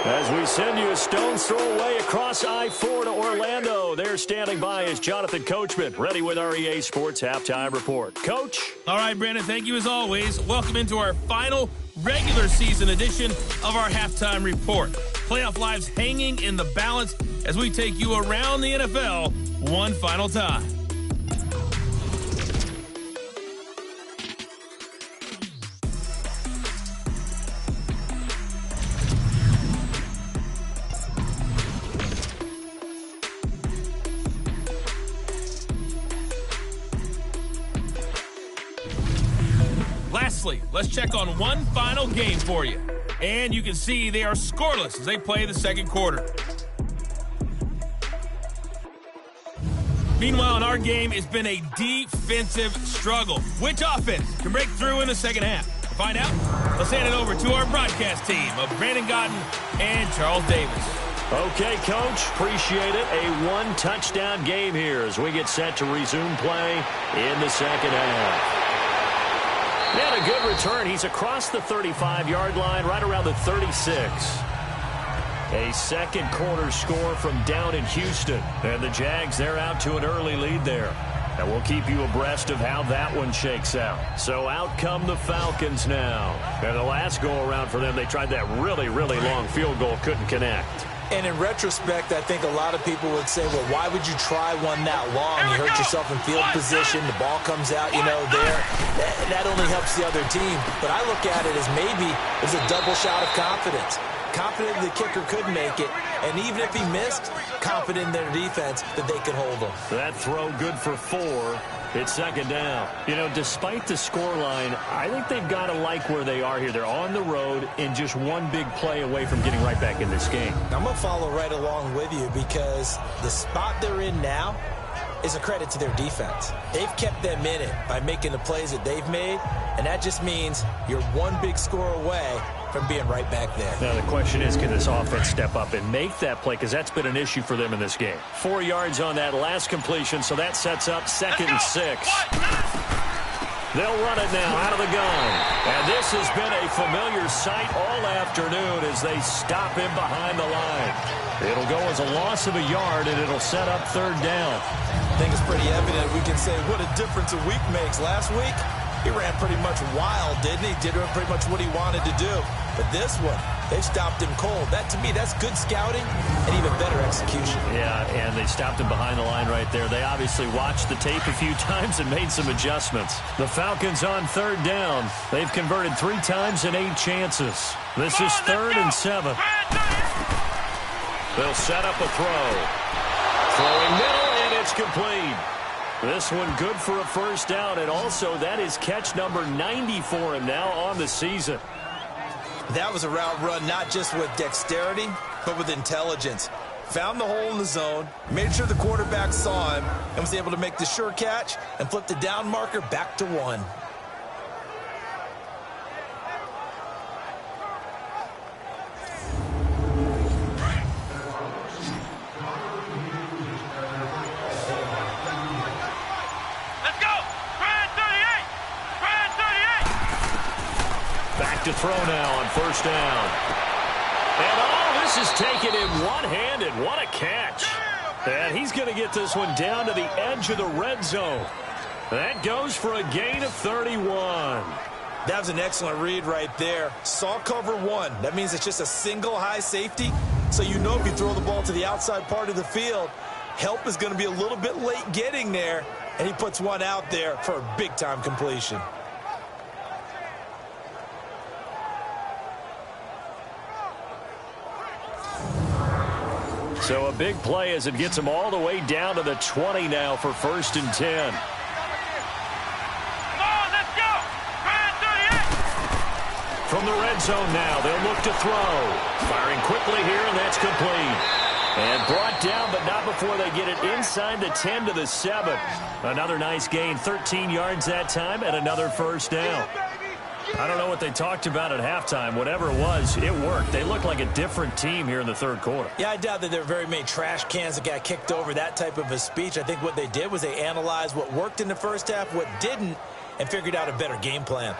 as we send you a stone's throw away across I-4 to Orlando. There standing by is Jonathan Coachman, ready with our EA Sports Halftime Report. Coach? All right, Brandon, thank you as always. Welcome into our final regular season edition of our Halftime Report. Playoff lives hanging in the balance as we take you around the NFL one final time. Lastly, let's check on one final game for you. And you can see they are scoreless as they play the second quarter. Meanwhile, in our game, it's been a defensive struggle. Which offense can break through in the second half? To find out, let's hand it over to our broadcast team of Brandon Godden and Charles Davis. Okay, Coach, appreciate it. A one-touchdown game here as we get set to resume play in the second half. And a good return. He's across the 35-yard line, right around the 36. A second quarter score from down in Houston. And the Jags, they're out to an early lead there. And we'll keep you abreast of how that one shakes out. So out come the Falcons now. And the last go-around for them, they tried that really, really long field goal, couldn't connect. And in retrospect, I think a lot of people would say, well, why would you try one that long? You hurt yourself in field position. The ball comes out, there. That only helps the other team. But I look at it as maybe it was a double shot of confidence. Confident the kicker could make it. And even if he missed, confident in their defense that they could hold him. That throw good for 4. It's second down. Despite the scoreline, I think they've got to like where they are here. They're on the road and just one big play away from getting right back in this game. I'm going to follow right along with you because the spot they're in now is a credit to their defense. They've kept them in it by making the plays that they've made, and that just means you're one big score away from being right back there. Now the question is, can this offense step up and make that play? Because that's been an issue for them in this game. 4 yards on that last completion, so that sets up 2nd and 6. They'll run it now out of the gun. And this has been a familiar sight all afternoon as they stop him behind the line. It'll go as a loss of a yard, and it'll set up 3rd down. I think it's pretty evident we can say what a difference a week makes. Last week, he ran pretty much wild, didn't he? Did pretty much what he wanted to do. But this one, they stopped him cold. That, to me, that's good scouting and even better execution. Yeah, and they stopped him behind the line right there. They obviously watched the tape a few times and made some adjustments. The Falcons on 3rd down. They've converted 3 times in 8 chances. This is 3rd and 7. They'll set up a throw. Throwing middle, and it's complete. This one good for a 1st down, and also that is catch number 90 for him now on the season. That was a route run not just with dexterity, but with intelligence. Found the hole in the zone, made sure the quarterback saw him, and was able to make the sure catch and flip the down marker back to 1. To throw now on 1st down. And this is taken in one-handed. What a catch. And he's going to get this one down to the edge of the red zone. That goes for a gain of 31. That was an excellent read right there. Saw cover one. That means it's just a single high safety. So you know if you throw the ball to the outside part of the field, help is going to be a little bit late getting there. And he puts one out there for a big-time completion. So a big play as it gets him all the way down to the 20 now for 1st and 10. From the red zone now, they'll look to throw. Firing quickly here, and that's complete. And brought down, but not before they get it inside the 10 to the 7. Another nice gain, 13 yards that time, and another 1st down. I don't know what they talked about at halftime. Whatever it was, it worked. They look like a different team here in the 3rd quarter. Yeah, I doubt that there were very many trash cans that got kicked over, that type of a speech. I think what they did was they analyzed what worked in the first half, what didn't, and figured out a better game plan.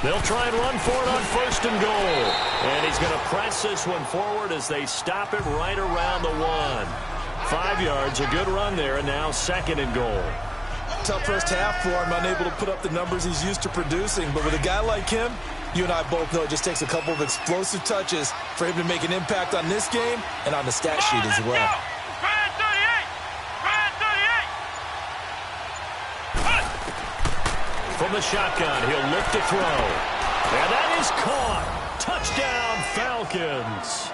They'll try and run for it on 1st and goal. And he's going to press this one forward as they stop it right around the 1. 5 yards, a good run there, and now 2nd and goal. Tough first half for him, unable to put up the numbers he's used to producing. But with a guy like him, you and I both know it just takes a couple of explosive touches for him to make an impact on this game and on the stat sheet as well. From the shotgun, he'll look to throw. And that is caught. Touchdown, Falcons.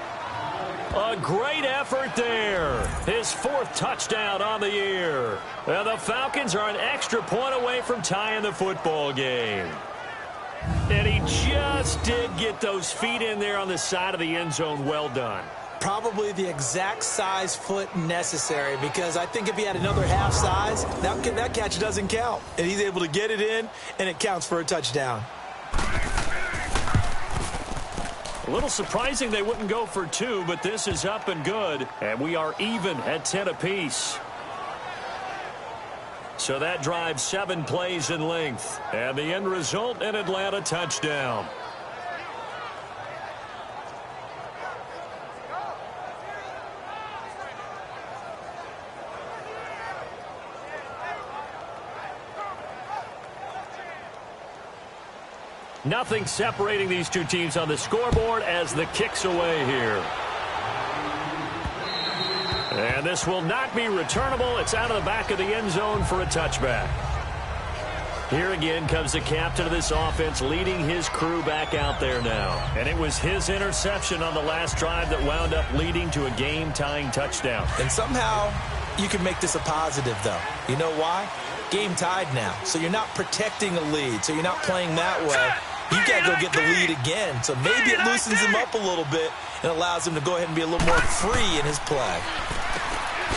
A great effort there. His 4th touchdown on the year. And the Falcons are an extra point away from tying the football game. And he just did get those feet in there on the side of the end zone. Well done. Probably the exact size foot necessary, because I think if he had another half size, that catch doesn't count. And he's able to get it in, and it counts for a touchdown. A little surprising they wouldn't go for 2, but this is up and good. And we are even at 10 apiece. So that drives 7 plays in length. And the end result, an Atlanta touchdown. Nothing separating these two teams on the scoreboard as the kick's away here. And this will not be returnable. It's out of the back of the end zone for a touchback. Here again comes the captain of this offense leading his crew back out there now. And it was his interception on the last drive that wound up leading to a game-tying touchdown. And somehow you can make this a positive, though. You know why? Game tied now. So you're not protecting a lead. So you're not playing that way. You got to go get the lead again. So maybe it loosens him up a little bit and allows him to go ahead and be a little more free in his play.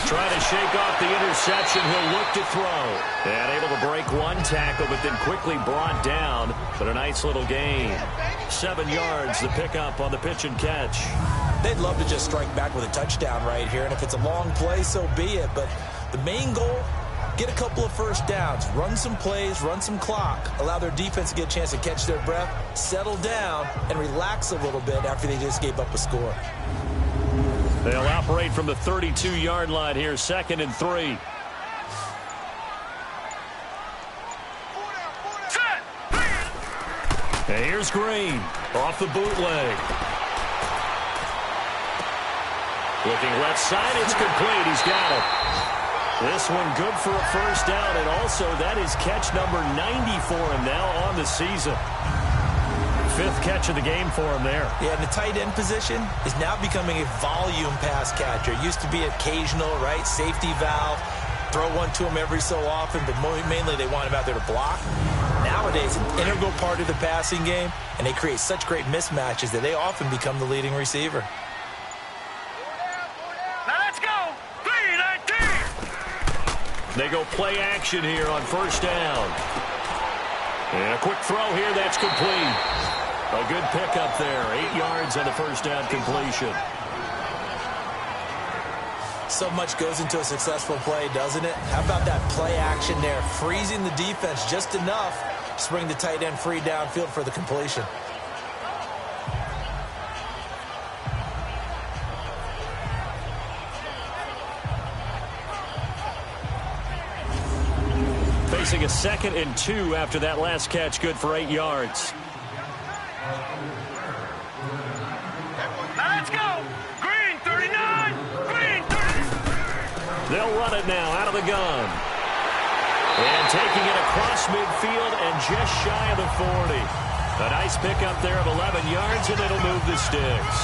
Trying to shake off the interception. He'll look to throw. And able to break one tackle, but then quickly brought down. But a nice little gain. 7 yards, the pickup on the pitch and catch. They'd love to just strike back with a touchdown right here. And if it's a long play, so be it. But the main goal, get a couple of first downs, run some plays, run some clock, allow their defense to get a chance to catch their breath, settle down, and relax a little bit after they just gave up a score. They'll operate from the 32-yard line here, 2nd and 3. And here's Green off the bootleg. Looking left side, it's complete. He's got it. This one good for a first down, and also that is catch number 90 for him now on the season. 5th catch of the game for him there. Yeah, and the tight end position is now becoming a volume pass catcher. It used to be occasional, right? Safety valve. Throw one to him every so often, but mainly they want him out there to block. Nowadays, an integral part of the passing game, and they create such great mismatches that they often become the leading receiver. Now let's go. 3-19. They go play action here on first down. And a quick throw here, that's complete. A good pickup there, 8 yards on the first down completion. So much goes into a successful play, doesn't it? How about that play action there, freezing the defense just enough to bring the tight end free downfield for the completion. Facing a 2nd and 2 after that last catch, good for 8 yards. Let's go! Green 39! Green 39! They'll run it now out of the gun. And taking it across midfield and just shy of the 40. A nice pickup there of 11 yards, and it'll move the sticks.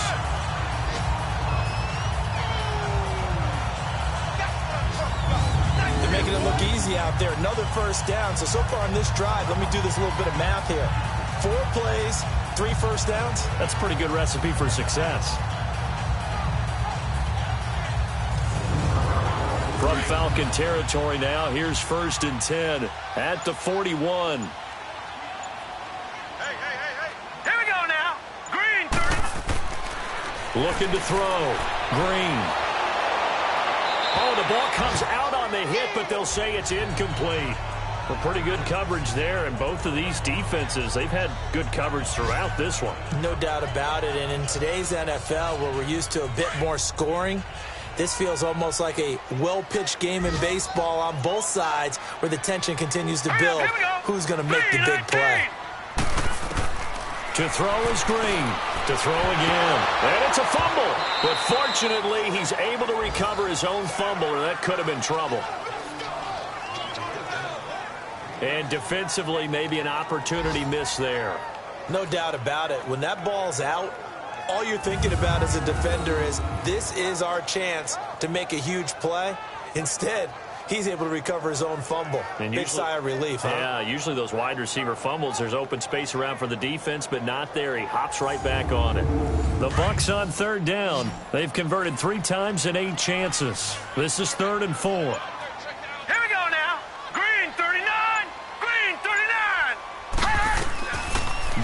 They're making it look easy out there. Another first down. So far on this drive, let me do this little bit of math here. 4 plays, 3 first downs. That's a pretty good recipe for success. From Falcon territory now, here's 1st and 10 at the 41. Hey! Here we go now! Green 30! Looking to throw. Green. Oh, the ball comes out on the hit, but they'll say it's incomplete. Well, pretty good coverage there, and both of these defenses, they've had good coverage throughout this one. No doubt about it, and in today's NFL, where we're used to a bit more scoring, this feels almost like a well-pitched game in baseball on both sides where the tension continues to build. Who's going to make the big play? To throw is Green. To throw again. And it's a fumble. But fortunately, he's able to recover his own fumble, or that could have been trouble. And defensively, maybe an opportunity missed there. No doubt about it. When that ball's out, all you're thinking about as a defender is, this is our chance to make a huge play. Instead, he's able to recover his own fumble. And big sigh of relief, huh? Yeah, usually those wide receiver fumbles, there's open space around for the defense, but not there. He hops right back on it. The Bucs on 3rd down. They've converted 3 times in 8 chances. This is 3rd and 4. Here we go now! Green 39! Green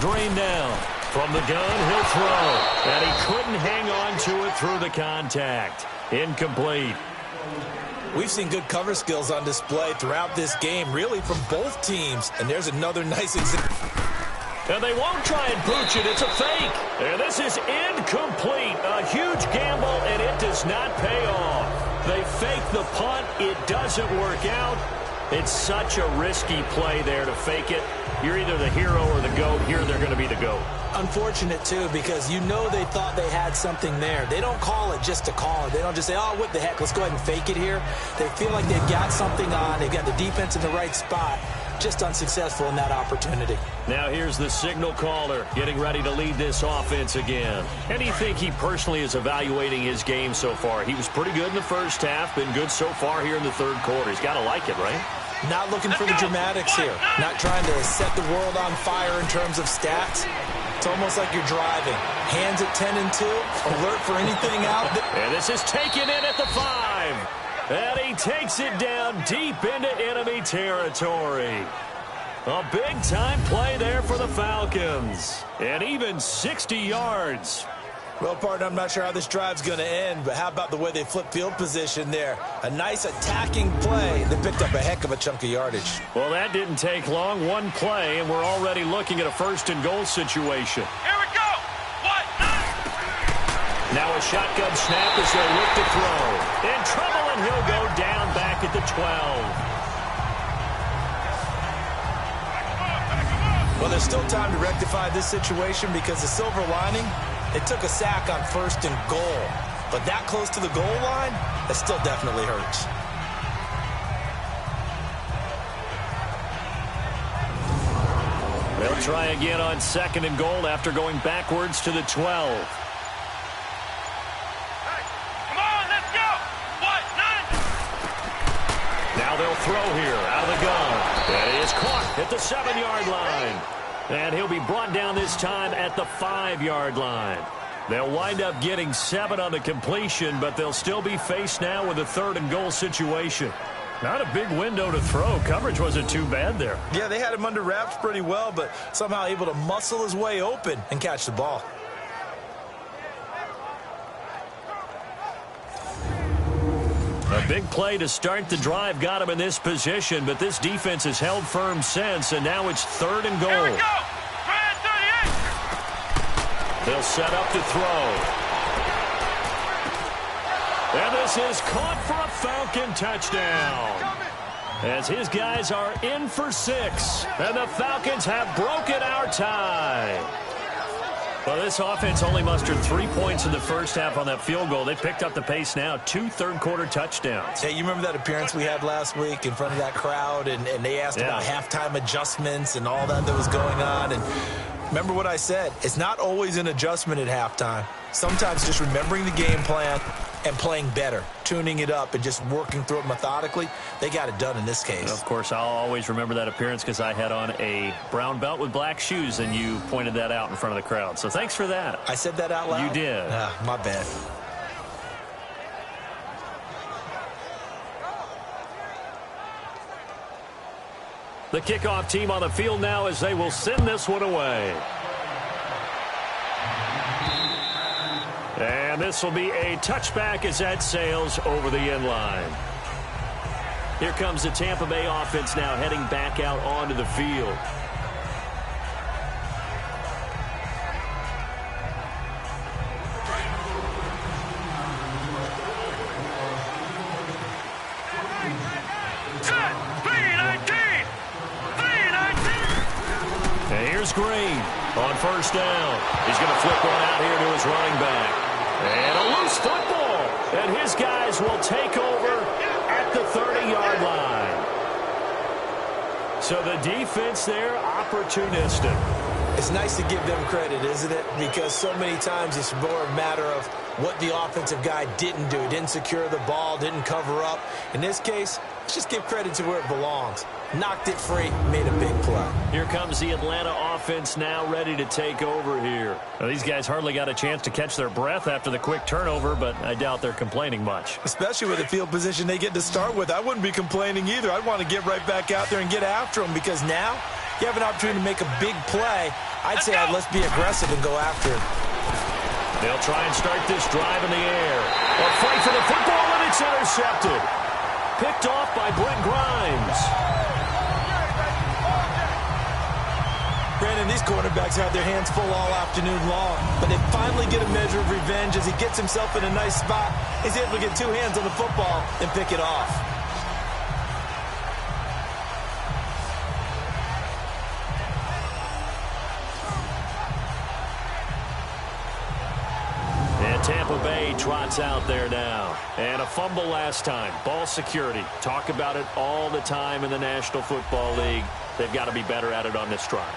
39! Green down. From the gun, he'll throw. And he couldn't hang on to it through the contact. Incomplete. We've seen good cover skills on display throughout this game, really from both teams. And there's another nice example. And they won't try and pooch it. It's a fake. And this is incomplete. A huge gamble, and it does not pay off. They fake the punt. It doesn't work out. It's such a risky play there to fake it. You're either the hero or the GOAT. Here they're going to be the GOAT. Unfortunate, too, because you know they thought they had something there. They don't call it just to call it. They don't just say, oh, what the heck, let's go ahead and fake it here. They feel like they've got something on. They've got the defense in the right spot. Just unsuccessful in that opportunity. Now here's the signal caller getting ready to lead this offense again. How do you think he personally is evaluating his game so far? He was pretty good in the first half, been good so far here in the 3rd quarter. He's got to like it, right? Not looking for the dramatics here. Not trying to set the world on fire in terms of stats. It's almost like you're driving. Hands at 10 and 2. Alert for anything out there. And this is taken in at the 5. And he takes it down deep into enemy territory. A big-time play there for the Falcons. And even 60 yards. Well, partner, I'm not sure how this drive's going to end, but how about the way they flip field position there? A nice attacking play that picked up a heck of a chunk of yardage. Well, that didn't take long. One play, and we're already looking at a 1st and goal situation. Here we go! What? Now a shotgun snap as they look to throw. In trouble, and he'll go down back at the 12. Well, there's still time to rectify this situation because the silver lining, it took a sack on 1st and goal. But that close to the goal line, that still definitely hurts. They'll try again on 2nd and goal after going backwards to the 12. Hey, come on, let's go! What? 9! Now they'll throw here out of the gun. And it is caught at the 7-yard line. And he'll be brought down this time at the 5-yard line. They'll wind up getting 7 on the completion, but they'll still be faced now with a 3rd and goal situation. Not a big window to throw. Coverage wasn't too bad there. Yeah, they had him under wraps pretty well, but somehow able to muscle his way open and catch the ball. A big play to start the drive got him in this position, but this defense has held firm since, and now it's 3rd and goal. Here we go. 38. They'll set up to throw. And this is caught for a Falcon touchdown. As his guys are in for 6, and the Falcons have broken our tie. Well, this offense only mustered 3 points in the first half on that field goal. They picked up the pace now, 2 third-quarter touchdowns. Hey, you remember that appearance we had last week in front of that crowd, and they asked about halftime adjustments and all that was going on, and remember what I said. It's not always an adjustment at halftime. Sometimes just remembering the game plan and playing better, tuning it up and just working through it methodically. They got it done in this case. Of course, I'll always remember that appearance because I had on a brown belt with black shoes, and you pointed that out in front of the crowd. So thanks for that. I said that out loud? You did. My bad. The kickoff team on the field now as they will send this one away. And this will be a touchback as that sails over the end line. Here comes the Tampa Bay offense now heading back out onto the field. And here's Green on first down. He's going to flip one out here to his running back. And a loose football. And his guys will take over at the 30-yard line. So the defense there, opportunistic. It's nice to give them credit, isn't it? Because so many times it's more a matter of what the offensive guy didn't do. Didn't secure the ball, didn't cover up. In this case, let's just give credit to where it belongs. Knocked it free, made a big play. Here comes the Atlanta offense now ready to take over here. Well, these guys hardly got a chance to catch their breath after the quick turnover, but I doubt they're complaining much. Especially with the field position they get to start with. I wouldn't be complaining either. I'd want to get right back out there and get after them because now you have an opportunity to make a big play. I'd say let's be aggressive and go after it. They'll try and start this drive in the air. A fight for the football, and it's intercepted. Picked off by Brent Grimes. Brandon, these quarterbacks have their hands full all afternoon long, but they finally get a measure of revenge as he gets himself in a nice spot. He's able to get 2 hands on the football and pick it off. And Tampa Bay trots out there now. And a fumble last time. Ball security. Talk about it all the time in the National Football League. They've got to be better at it on this drive.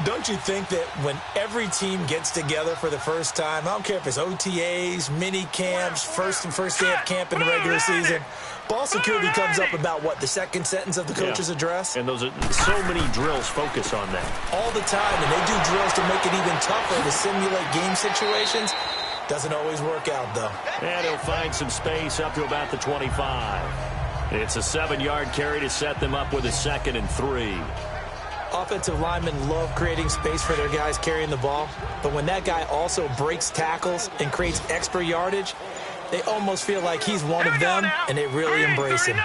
Don't you think that when every team gets together for the first time, I don't care if it's OTAs, mini camps, first day of camp in the regular season, ball security comes up about, what, the second sentence of the coach's address? And those are so many drills focus on that. All the time, and they do drills to make it even tougher to simulate game situations. Doesn't always work out, though. And he'll find some space up to about the 25. It's a 7-yard carry to set them up with a 2nd and 3. Offensive linemen love creating space for their guys carrying the ball, but when that guy also breaks tackles and creates extra yardage, they almost feel like he's one of them, and they really embrace him.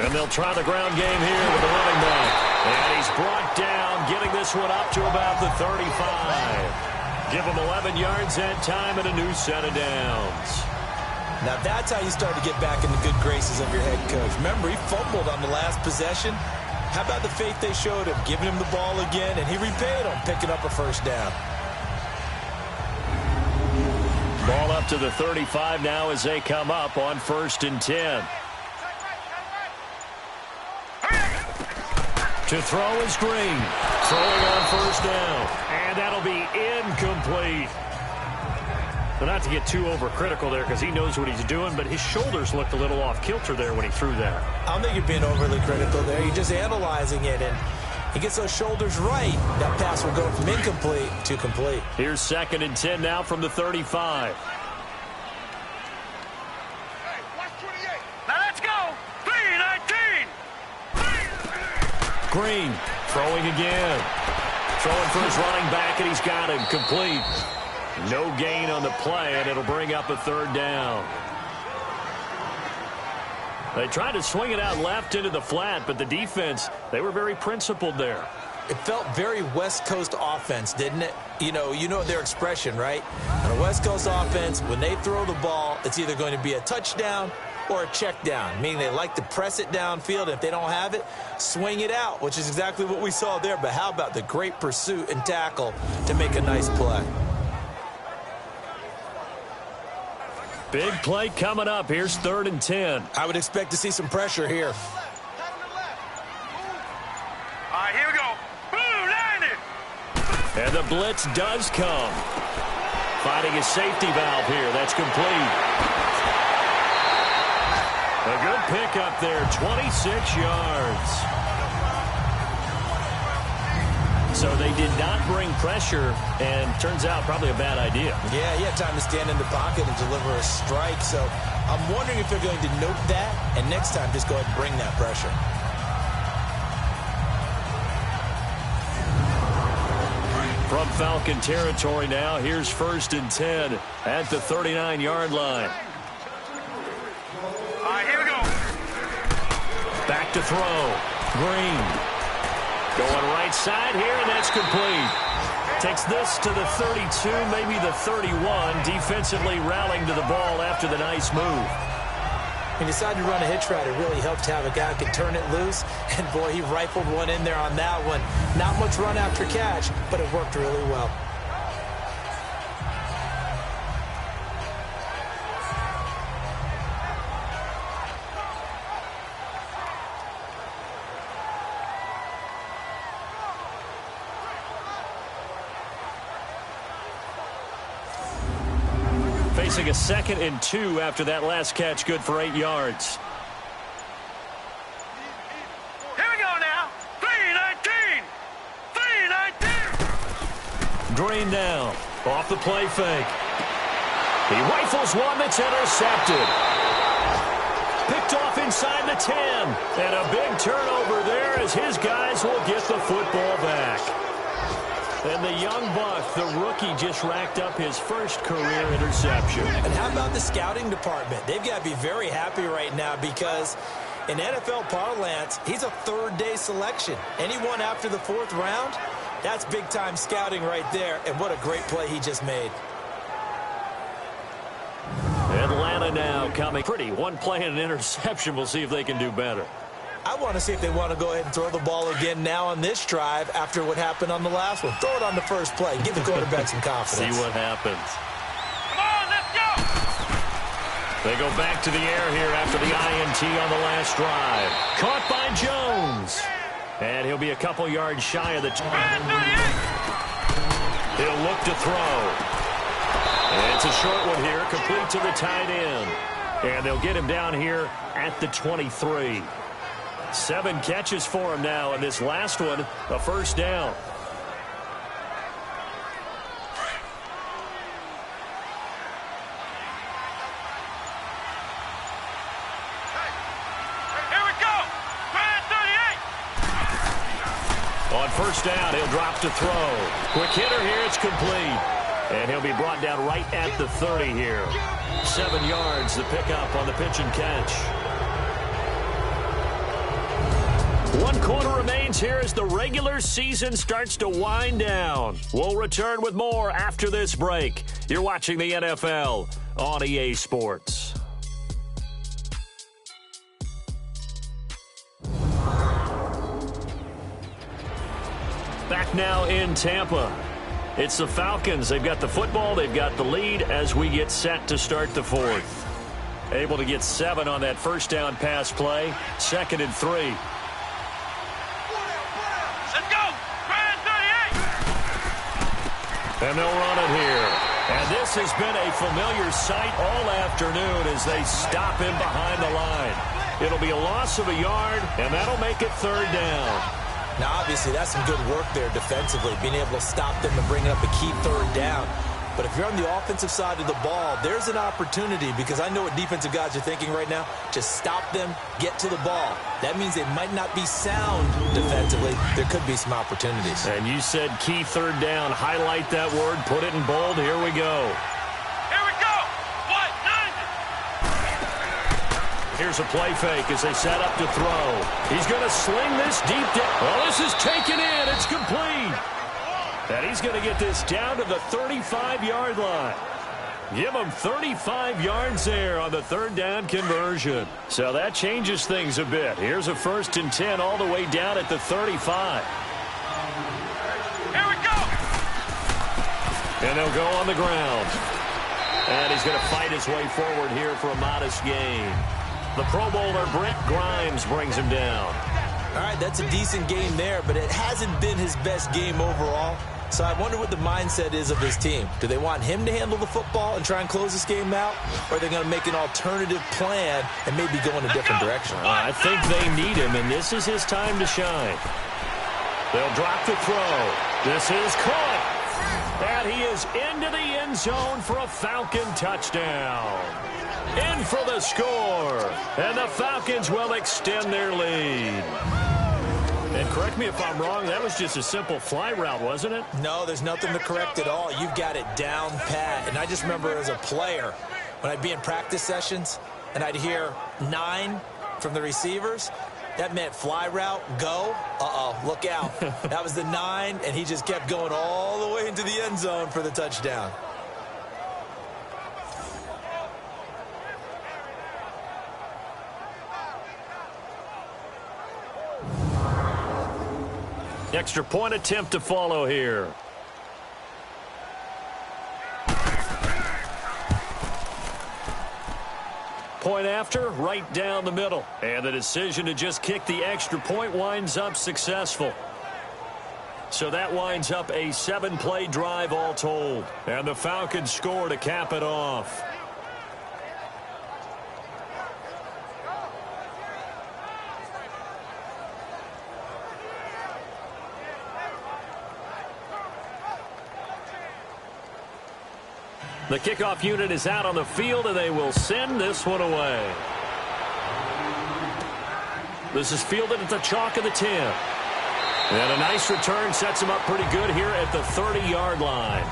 And they'll try the ground game here with the running back. And he's brought down, getting this one up to about the 35. Give him 11 yards that time and a new set of downs. Now that's how you start to get back in the good graces of your head coach. Remember, he fumbled on the last possession. How about the faith they showed him, giving him the ball again, and he repaid them, picking up a first down. Ball up to the 35 now as they come up on 1st and 10. To throw is Green. Throwing on 1st down. And that'll be incomplete. But not to get too overcritical there because he knows what he's doing, but his shoulders looked a little off kilter there when he threw that. I don't think you're being overly critical there. You're just analyzing it, and he gets those shoulders right. That pass will go from incomplete to complete. Here's 2nd and 10 now from the 35. Now let's go. 3-19. Green throwing again. Throwing for his running back, and he's got him complete. No gain on the play, and it'll bring up a 3rd down. They tried to swing it out left into the flat, but the defense, they were very principled there. It felt very West Coast offense, didn't it? You know their expression, right? On a West Coast offense, when they throw the ball, it's either going to be a touchdown or a check down, meaning they like to press it downfield. If they don't have it, swing it out, which is exactly what we saw there. But how about the great pursuit and tackle to make a nice play? Big play coming up. Here's 3rd and 10. I would expect to see some pressure here. All right, here we go. Boom, landed. And the blitz does come. Finding a safety valve here. That's complete. A good pickup there, 26 yards. So they did not bring pressure, and turns out probably a bad idea. Yeah, he had time to stand in the pocket and deliver a strike. So I'm wondering if they're going to note that, and next time just go ahead and bring that pressure. From Falcon territory now, here's 1st and 10 at the 39-yard line. All right, here we go. Back to throw. Green. Going right side here, and that's complete. Takes this to the 32, maybe the 31. Defensively rallying to the ball after the nice move. He decided to run a hitch route. It really helped to have a guy who could turn it loose. And, boy, he rifled one in there on that one. Not much run after catch, but it worked really well. Facing a 2nd and 2 after that last catch, good for 8 yards. Here we go now. 3-19. 3-19. Green down. Off the play fake. He rifles one that's intercepted. Picked off inside the 10. And a big turnover there as his guys will get the football back. And the young buck, the rookie, just racked up his first career interception. And how about the scouting department? They've got to be very happy right now because in NFL parlance, he's a 3rd-day selection. Anyone after the 4th round, that's big-time scouting right there. And what a great play he just made. Atlanta now coming pretty. One play and an interception. We'll see if they can do better. I want to see if they want to go ahead and throw the ball again now on this drive after what happened on the last one. Throw it on the first play. Give the quarterback some confidence. See what happens. Come on, let's go. They go back to the air here after the INT on the last drive. Caught by Jones. And he'll be a couple yards shy of the... He'll look to throw. And it's a short one here, complete to the tight end. And they'll get him down here at the 23. 7 catches for him now, and this last one, a first down. Here we go. 38. On first down, he'll drop to throw. Quick hitter here, it's complete. And he'll be brought down right at the 30 here. 7 yards, the pickup on the pitch and catch. 1 quarter remains here as the regular season starts to wind down. We'll return with more after this break. You're watching the NFL on EA Sports. Back now in Tampa. It's the Falcons. They've got the football. They've got the lead as we get set to start the 4th. Able to get 7 on that first down pass play. 2nd and 3. And they'll run it here. And this has been a familiar sight all afternoon as they stop him behind the line. It'll be a loss of a yard, and that'll make it 3rd down. Now, obviously, that's some good work there defensively, being able to stop them and bring up a key 3rd down. But if you're on the offensive side of the ball, there's an opportunity because I know what defensive guys are thinking right now. Just stop them, get to the ball. That means they might not be sound defensively. There could be some opportunities. And you said key 3rd down. Highlight that word. Put it in bold. Here we go. Here we go. What? Here's a play fake as they set up to throw. He's going to sling this deep down. Well, this is taken in. It's complete. And he's going to get this down to the 35-yard line. Give him 35 yards there on the third down conversion. So that changes things a bit. Here's a 1st and 10 all the way down at the 35. Here we go. And they'll go on the ground. And he's going to fight his way forward here for a modest gain. The Pro Bowler Brent Grimes brings him down. All right, that's a decent game there, but it hasn't been his best game overall. So I wonder what the mindset is of his team. Do they want him to handle the football and try and close this game out? Or are they going to make an alternative plan and maybe go in a different direction? I think they need him, and this is his time to shine. They'll drop the throw. This is caught. And he is into the end zone for a Falcon touchdown. In for the score. And the Falcons will extend their lead. And correct me if I'm wrong, that was just a simple fly route, wasn't it? No, there's nothing to correct at all. You've got it down pat. And I just remember as a player, when I'd be in practice sessions and I'd hear 9 from the receivers, that meant fly route, go. Uh-oh, look out. That was the 9, and he just kept going all the way into the end zone for the touchdown. Extra point attempt to follow here. Point after, right down the middle. And the decision to just kick the extra point winds up successful. So that winds up a 7-play drive all told. And the Falcons score to cap it off. The kickoff unit is out on the field, and they will send this one away. This is fielded at the chalk of the 10. And a nice return sets him up pretty good here at the 30-yard line.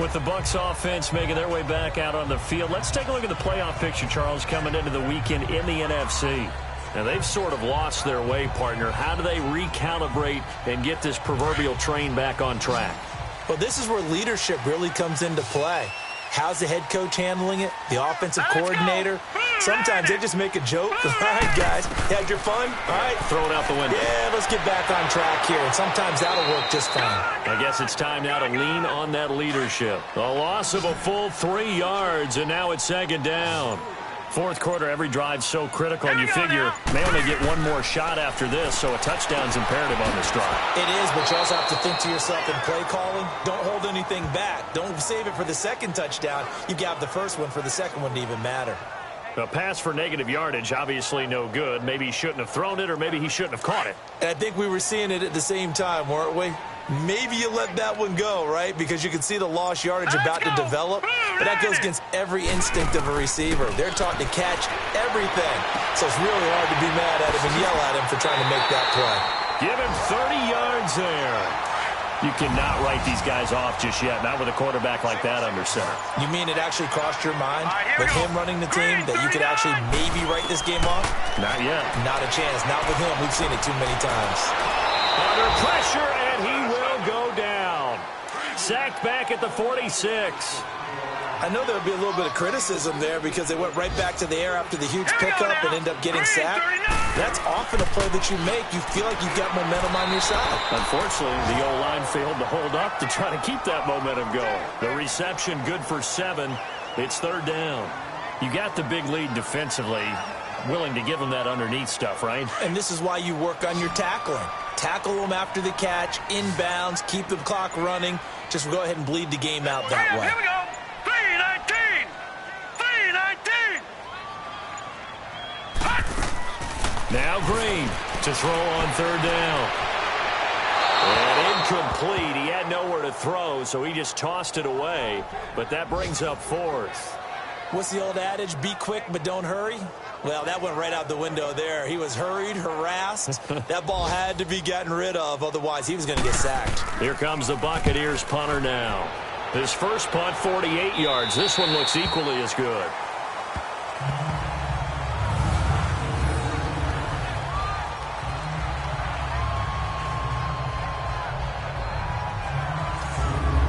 With the Bucs offense making their way back out on the field, let's take a look at the playoff picture, Charles, coming into the weekend in the NFC. Now, they've sort of lost their way, partner. How do they recalibrate and get this proverbial train back on track? Well, this is where leadership really comes into play. How's the head coach handling it? The offensive coordinator? Sometimes they just make a joke. All right, guys, you had your fun? All right. Throw it out the window. Yeah, let's get back on track here. And sometimes that'll work just fine. I guess it's time now to lean on that leadership. A loss of a full 3 yards, and now it's 2nd down. Fourth quarter, every drive so critical, and you figure they only get one more shot after this, so a touchdown's imperative on this drive. It is, but you also have to think to yourself in play calling, don't hold anything back. Don't save it for the second touchdown. You got the first one for the second one to even matter. A pass for negative yardage, obviously no good. Maybe he shouldn't have thrown it, or maybe he shouldn't have caught it. And I think we were seeing it at the same time, weren't we? Maybe you let that one go, right? Because you can see the lost yardage about to develop. But that goes against every instinct of a receiver. They're taught to catch everything. So it's really hard to be mad at him and yell at him for trying to make that play. Give him 30 yards there. You cannot write these guys off just yet, not with a quarterback like that under center. You mean it actually crossed your mind with him running the team that you could actually maybe write this game off? Not yet. Not a chance. Not with him. We've seen it too many times. Under pressure, and he will go down. Sacked back at the 46. I know there would be a little bit of criticism there because they went right back to the air after the huge pickup and end up getting sacked. That's often a play that you make. You feel like you've got momentum on your side. Unfortunately, the O-line failed to hold up to try to keep that momentum going. The reception good for 7. It's 3rd down. You got the big lead defensively. Willing to give them that underneath stuff, right? And this is why you work on your tackling. Tackle them after the catch, inbounds, keep the clock running. Just go ahead and bleed the game out that way. Here we go. 3-19. 3-19. Now Green to throw on 3rd down. And incomplete. He had nowhere to throw, so he just tossed it away. But that brings up 4th. What's the old adage? Be quick, but don't hurry. Well, that went right out the window there. He was hurried, harassed. That ball had to be gotten rid of, otherwise he was going to get sacked. Here comes the Buccaneers punter now. His first punt, 48 yards. This one looks equally as good.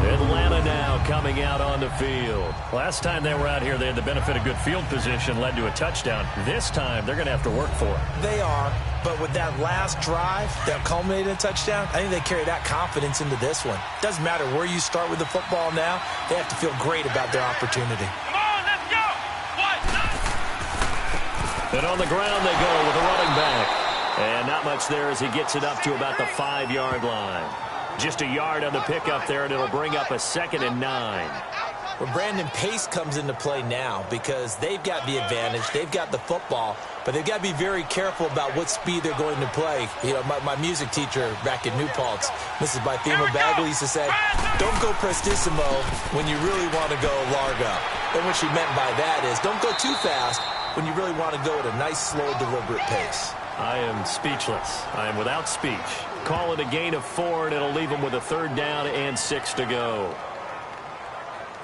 Atlanta now coming out on the field. Last time they were out here, they had the benefit of good field position, led to a touchdown. This time, they're going to have to work for it. They are, but with that last drive that culminated in a touchdown, I think they carry that confidence into this one. Doesn't matter where you start with the football now, they have to feel great about their opportunity. Come on, let's go. And on the ground they go with a running back. And not much there as he gets it up to about the 5-yard line. Just a yard on the pickup there, and it'll bring up a 2nd and 9. Well, Brandon, pace comes into play now because they've got the advantage. They've got the football, but they've got to be very careful about what speed they're going to play. You know, my music teacher back in New Paltz, Mrs. Bythema Bagley, used to say, don't go prestissimo when you really want to go largo. And what she meant by that is don't go too fast when you really want to go at a nice, slow, deliberate pace. I am speechless. I am without speech. Call it a gain of 4, and it'll leave them with a 3rd down and 6 to go.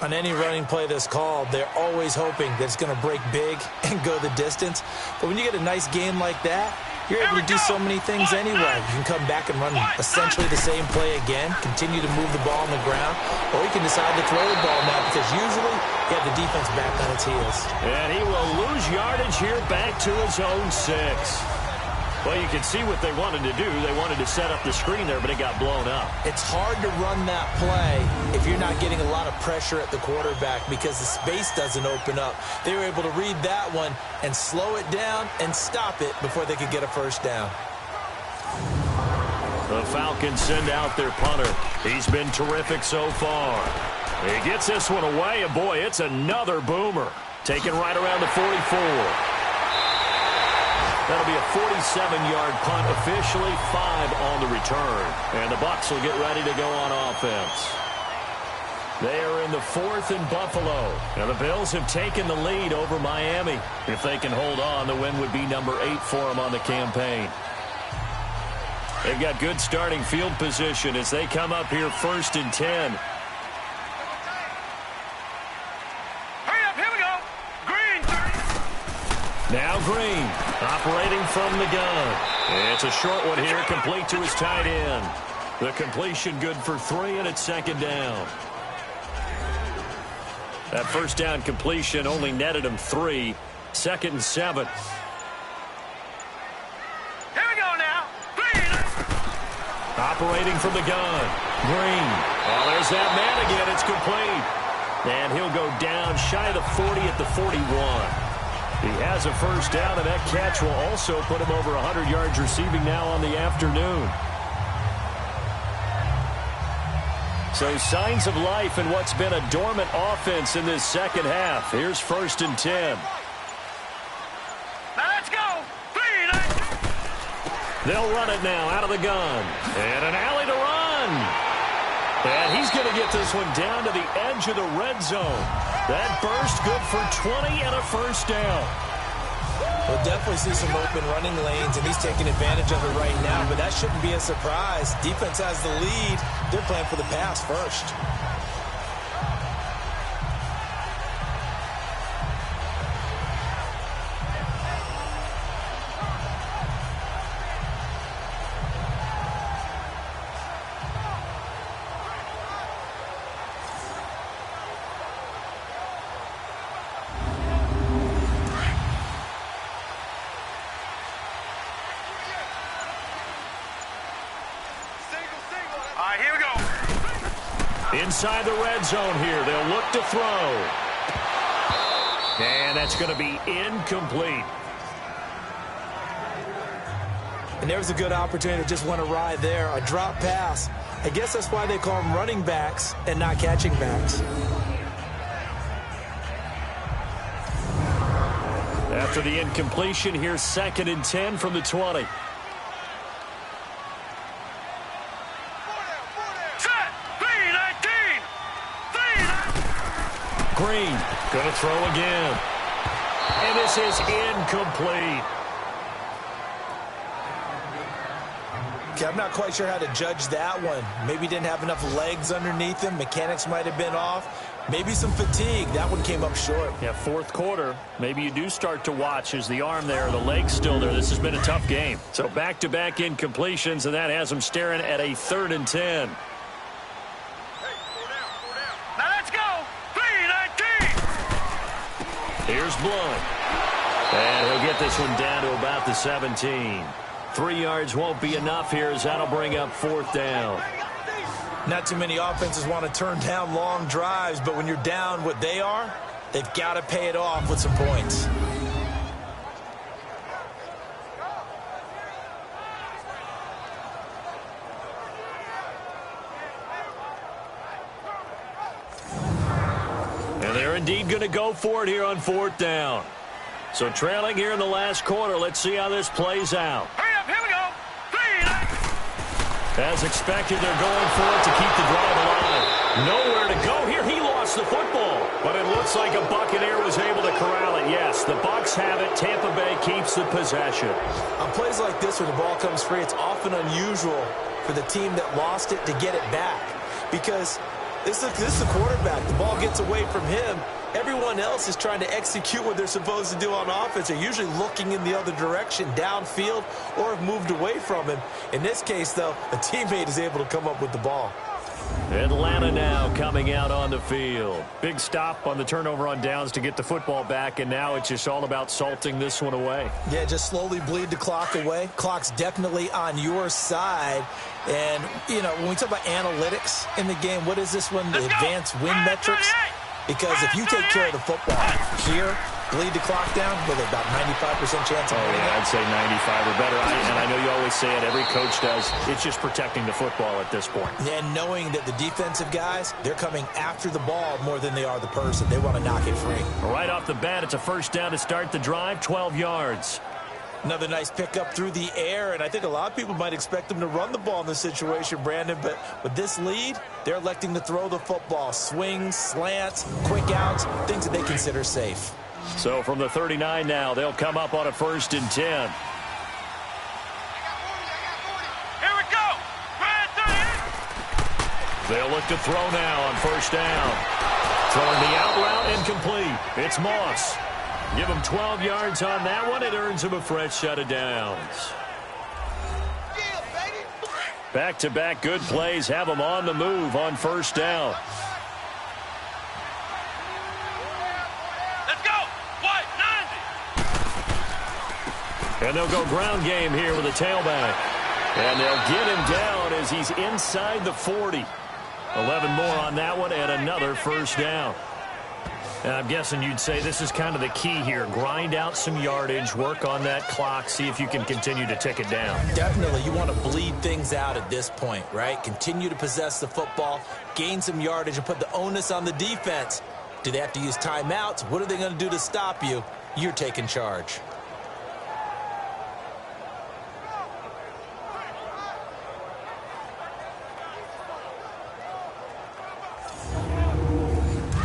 On any running play that's called, they're always hoping that it's going to break big and go the distance. But when you get a nice game like that, you're able to do so many things anyway. You can come back and run essentially the same play again, continue to move the ball on the ground, or you can decide to throw the ball now because usually you have the defense back on its heels. And he will lose yardage here back to his own 6. Well, you can see what they wanted to do. They wanted to set up the screen there, but it got blown up. It's hard to run that play if you're not getting a lot of pressure at the quarterback because the space doesn't open up. They were able to read that one and slow it down and stop it before they could get a 1st down. The Falcons send out their punter. He's been terrific so far. He gets this one away, and boy, it's another boomer. Taken right around the 44. That'll be a 47-yard punt, officially 5 on the return. And the Bucs will get ready to go on offense. They are in the 4th in Buffalo. And the Bills have taken the lead over Miami. If they can hold on, the win would be number 8 for them on the campaign. They've got good starting field position as they come up here 1st and 10. Hurry up, here we go. Green, 30. Now Green, operating from the gun. It's a short one here, complete to his tight end. The completion good for 3, and it's 2nd down. That 1st down completion only netted him 3. 2nd and 7. Here we go now. Green. Operating from the gun. Green. Oh, there's that man again. It's complete. And he'll go down shy of the 40 at the 41. He has a 1st down, and that catch will also put him over 100 yards receiving now on the afternoon. So signs of life in what's been a dormant offense in this 2nd half. Here's 1st and 10. Now let's go. Green. They'll run it now out of the gun. And an alley to run. And he's going to get this one down to the edge of the red zone. That burst good for 20 and a 1st down. We'll definitely see some open running lanes, and he's taking advantage of it right now, but that shouldn't be a surprise. Defense has the lead. They're playing for the pass first. All right, here we go. Inside the red zone here. They'll look to throw. And that's going to be incomplete. And there's a good opportunity to just went awry there. A drop pass. I guess that's why they call them running backs and not catching backs. After the incompletion, here's 2nd and 10 from the 20. Green, going to throw again. And this is incomplete. Okay, I'm not quite sure how to judge that one. Maybe didn't have enough legs underneath him. Mechanics might have been off. Maybe some fatigue. That one came up short. Yeah, fourth quarter. Maybe you do start to watch as the arm there, the leg's still there. This has been a tough game. So back-to-back incompletions, and that has them staring at a 3rd and 10. Now let's go. 3-19. Here's Blunt. And he'll get this one down to about the 17. 3 yards won't be enough here as that'll bring up 4th down. Not too many offenses want to turn down long drives, but when you're down what they are, they've got to pay it off with some points. And they're indeed going to go for it here on 4th down. So trailing here in the last quarter. Let's see how this plays out. Hurry up, here we go. 3-19. As expected, they're going for it to keep the drive alive. Nowhere to go here. He lost the football. But it looks like a Buccaneer was able to corral it. Yes, the Bucs have it. Tampa Bay keeps the possession. On plays like this, when the ball comes free, it's often unusual for the team that lost it to get it back. Because this is the quarterback. The ball gets away from him. Everyone else is trying to execute what they're supposed to do on offense. They're usually looking in the other direction, downfield, or have moved away from him. In this case, though, a teammate is able to come up with the ball. Atlanta now coming out on the field. Big stop on the turnover on downs to get the football back, and now it's just all about salting this one away. Yeah, just slowly bleed the clock away. Clock's definitely on your side. And, you know, when we talk about analytics in the game, what is this one? The advanced win metrics? Because if you take care of the football here, bleed the clock down with about 95% chance of winning. I'd say 95 or better. And I know you always say it, every coach does. It's just protecting the football at this point. And knowing that the defensive guys, they're coming after the ball more than they are the person. They want to knock it free. Right off the bat, it's a 1st down to start the drive, 12 yards. Another nice pickup through the air, and I think a lot of people might expect them to run the ball in this situation, Brandon, but with this lead, they're electing to throw the football. Swings, slants, quick outs, things that they consider safe. So from the 39 now, they'll come up on a 1st and 10. Here we go. 38. They'll look to throw now on 1st down. Throwing the out route incomplete. It's Moss. Give him 12 yards on that one. It earns him a fresh set of downs. Back-to-back good plays have them on the move on 1st down. Let's go. What? 90. And they'll go ground game here with a tailback. And they'll get him down as he's inside the 40. 11 more on that one and another 1st down. And I'm guessing you'd say this is kind of the key here. Grind out some yardage, work on that clock, see if you can continue to tick it down. Definitely. You want to bleed things out at this point, right? Continue to possess the football, gain some yardage, and put the onus on the defense. Do they have to use timeouts? What are they going to do to stop you? You're taking charge.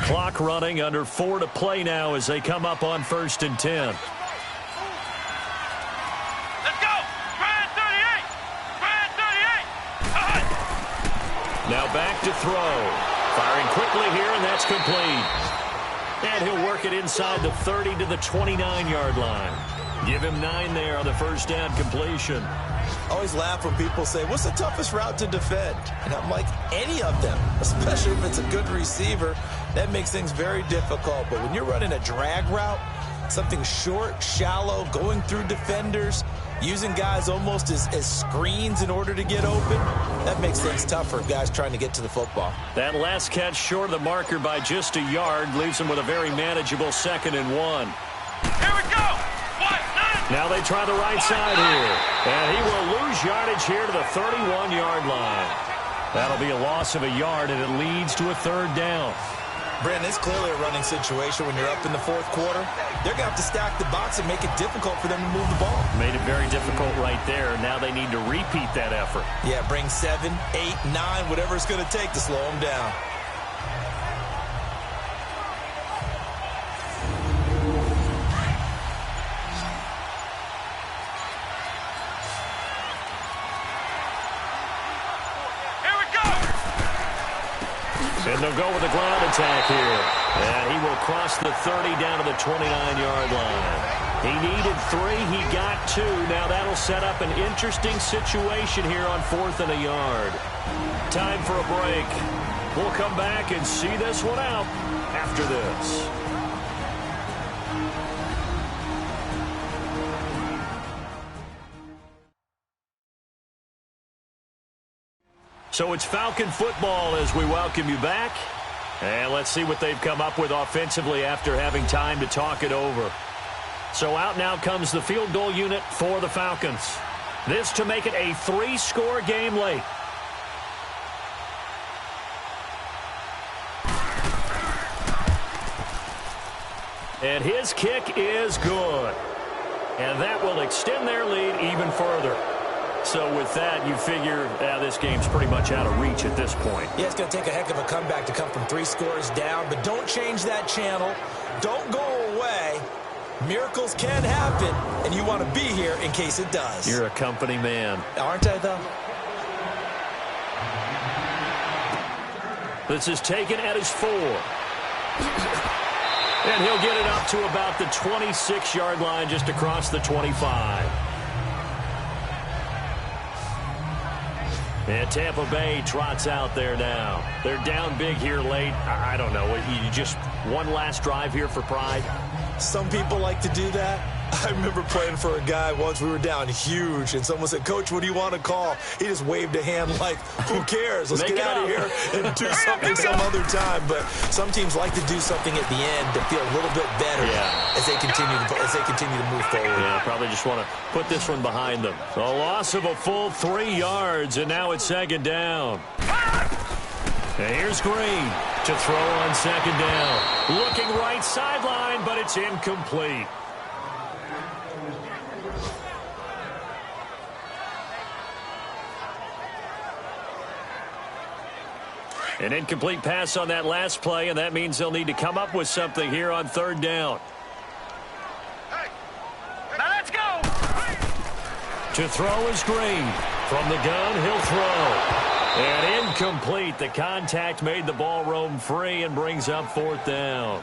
Clock running, under 4 to play now as they come up on 1st and 10. Let's go. 38. 38. Now back to throw. Firing quickly here, and that's complete. And he'll work it inside the 30 to the 29-yard line. Give him 9 there on the 1st down completion. Always laugh when people say, what's the toughest route to defend? And I'm like, any of them, especially if it's a good receiver. That makes things very difficult. But when you're running a drag route, something short, shallow, going through defenders, using guys almost as screens in order to get open, that makes things tough for guys trying to get to the football. That last catch short of the marker by just a yard leaves them with a very manageable 2nd and 1. Here we go. Now they try the right side here. And he will lose yardage here to the 31-yard line. That'll be a loss of a yard, and it leads to a 3rd down. Brandon, it's clearly a running situation when you're up in the 4th quarter. They're going to have to stack the box and make it difficult for them to move the ball. Made it very difficult right there. Now they need to repeat that effort. Yeah, bring 7, 8, 9, whatever it's going to take to slow them down. they'll go with the ground attack here. And he will cross the 30 down to the 29-yard line. He needed 3. He got 2. Now that'll set up an interesting situation here on 4th and a yard. Time for a break. We'll come back and see this one out after this. So it's Falcon football as we welcome you back. And let's see what they've come up with offensively after having time to talk it over. So out now comes the field goal unit for the Falcons. This to make it a 3-score game late. And his kick is good. And that will extend their lead even further. So with that, you figure this game's pretty much out of reach at this point. Yeah, it's going to take a heck of a comeback to come from 3 scores down, but don't change that channel. Don't go away. Miracles can happen, and you want to be here in case it does. You're a company man. Aren't I, though? This is taken at his 4. And he'll get it up to about the 26-yard line just across the 25. And Tampa Bay trots out there now. They're down big here late. I don't know. You just one last drive here for pride? Some people like to do that. I remember playing for a guy once. We were down huge, and someone said, "Coach, what do you want to call?" He just waved a hand like, who cares? Let's get out of here and do something some other time. But some teams like to do something at the end to feel a little bit better as they continue to move forward. Yeah, probably just want to put this one behind them. A loss of a full 3 yards, and now it's 2nd down. And here's Green to throw on 2nd down. Looking right sideline, but it's incomplete. An incomplete pass on that last play, and that means they'll need to come up with something here on 3rd down. Hey, now let's go. To throw is Green. From the gun, he'll throw. And incomplete. The contact made the ball roam free and brings up 4th down.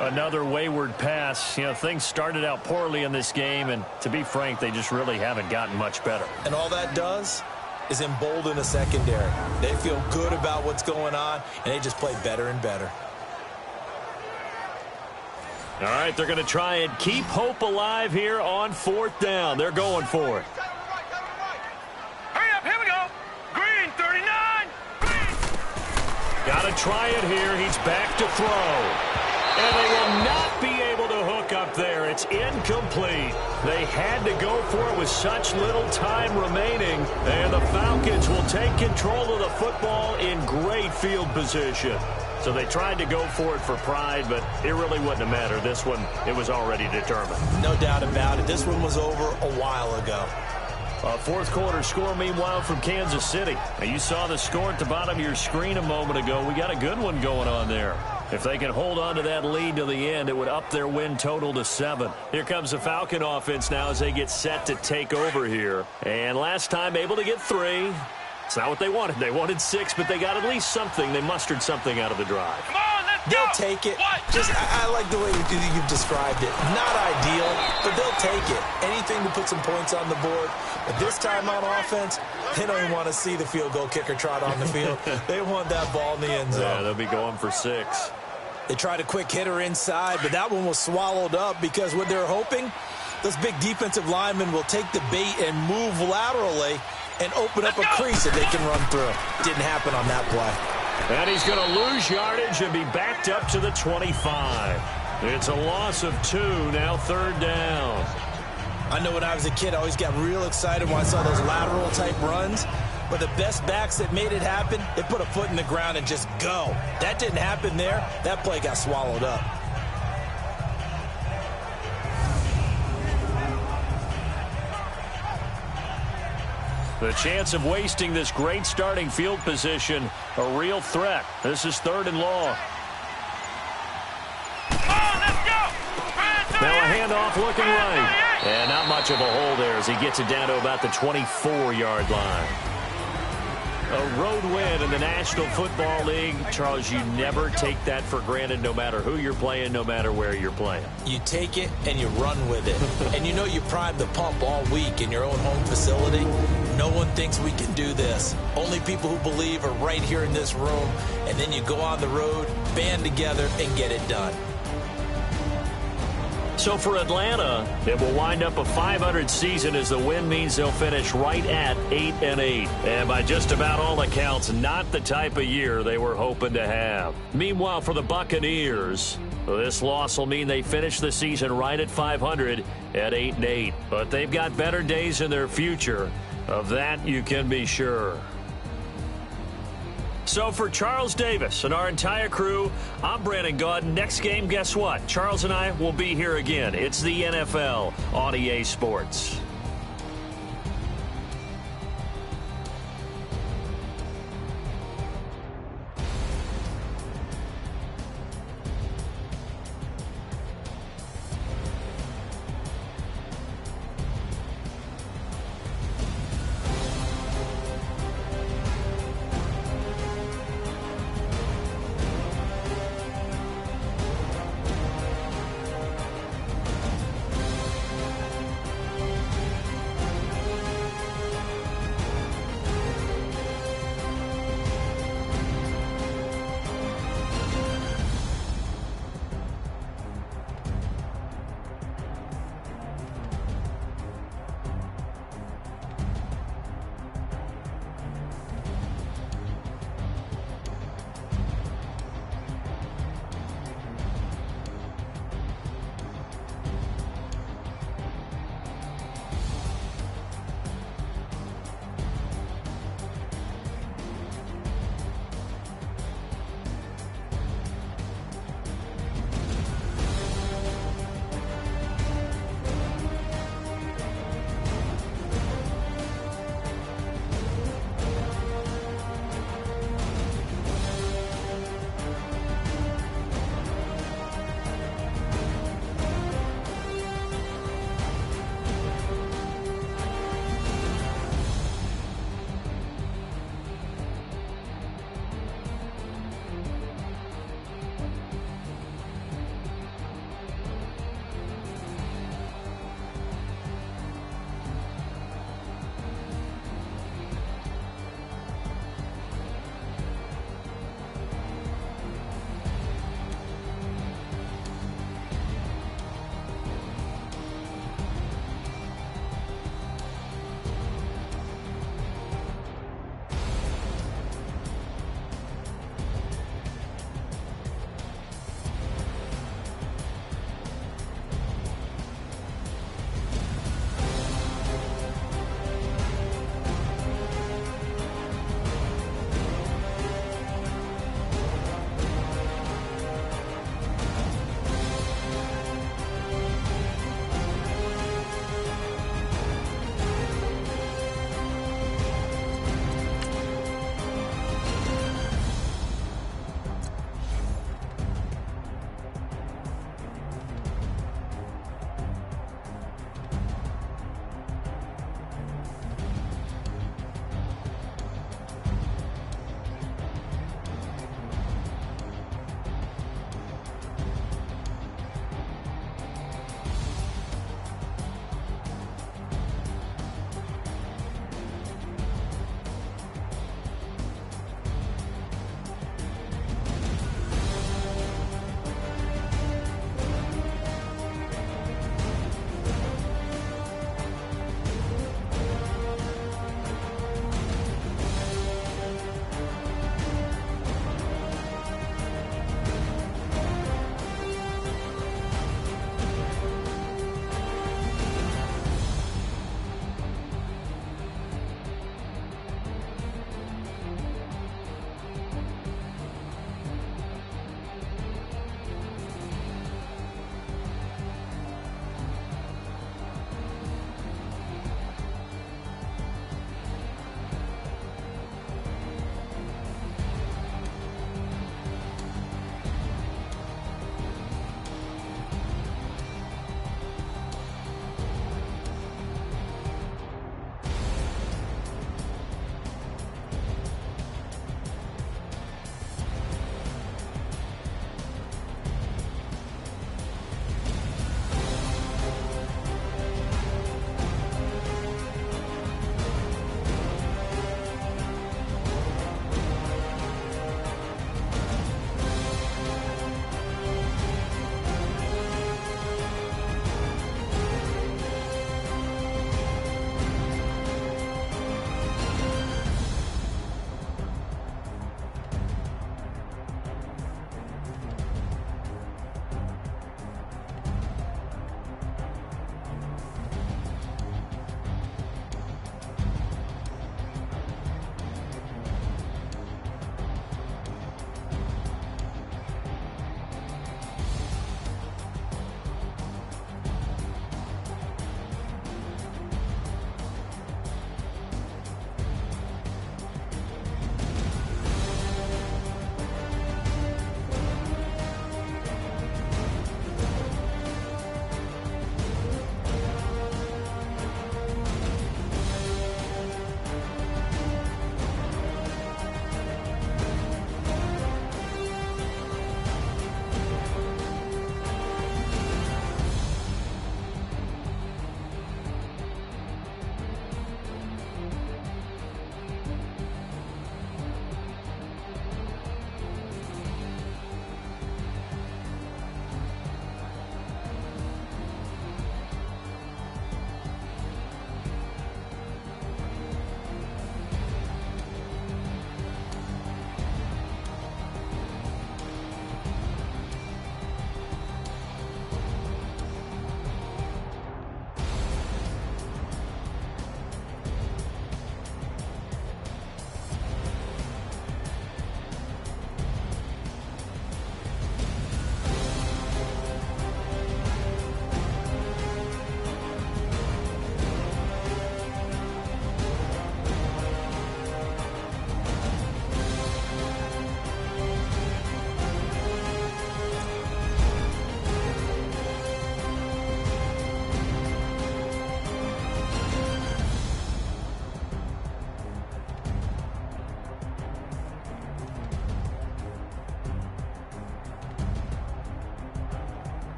Another wayward pass. You know, things started out poorly in this game, and to be frank, they just really haven't gotten much better. And all that does is embolden a secondary. They feel good about what's going on, and they just play better and better. All right, they're going to try and keep hope alive here on 4th down. They're going for it. Hurry up, here we go. Green, 39. Got to try it here. He's back to throw. And they will not be able to hook up there. It's incomplete. They had to go for it with such little time remaining. And the Falcons will take control of the football in great field position. So they tried to go for it for pride, but it really wouldn't have mattered. This one, it was already determined. No doubt about it. This one was over a while ago. A 4th quarter score, meanwhile, from Kansas City. Now, you saw the score at the bottom of your screen a moment ago. We got a good one going on there. If they can hold on to that lead to the end, it would up their win total to 7. Here comes the Falcon offense now as they get set to take over here. And last time, able to get 3. It's not what they wanted. They wanted 6, but they got at least something. They mustered something out of the drive. Come on, let's go. They'll take it. I like the way you've described it. Not ideal, but they'll take it. Anything to put some points on the board. But this time on offense, they don't even want to see the field goal kicker trot on the field. They want that ball in the end zone. Yeah, they'll be going for 6. They tried a quick hitter inside, but that one was swallowed up because what they're hoping, those big defensive linemen will take the bait and move laterally and open up a crease that they can run through. Didn't happen on that play. And he's going to lose yardage and be backed up to the 25. It's a loss of 2, now 3rd down. I know when I was a kid, I always got real excited when I saw those lateral-type runs. But the best backs that made it happen, they put a foot in the ground and just go. That didn't happen there. That play got swallowed up. The chance of wasting this great starting field position, a real threat. This is 3rd and long. Now a handoff looking right. And not much of a hole there as he gets it down to about the 24-yard line. A road win in the National Football League. Charles, you never take that for granted no matter who you're playing, no matter where you're playing. You take it and you run with it. And you know you primed the pump all week in your own home facility. No one thinks we can do this. Only people who believe are right here in this room. And then you go on the road, band together, and get it done. So for Atlanta, it will wind up a 500 season as the win means they'll finish right at 8-8. And by just about all accounts, not the type of year they were hoping to have. Meanwhile, for the Buccaneers, this loss will mean they finish the season right at 500 at 8-8. But they've got better days in their future. Of that, you can be sure. So for Charles Davis and our entire crew, I'm Brandon Gaudin. Next game, guess what? Charles and I will be here again. It's the NFL on EA Sports.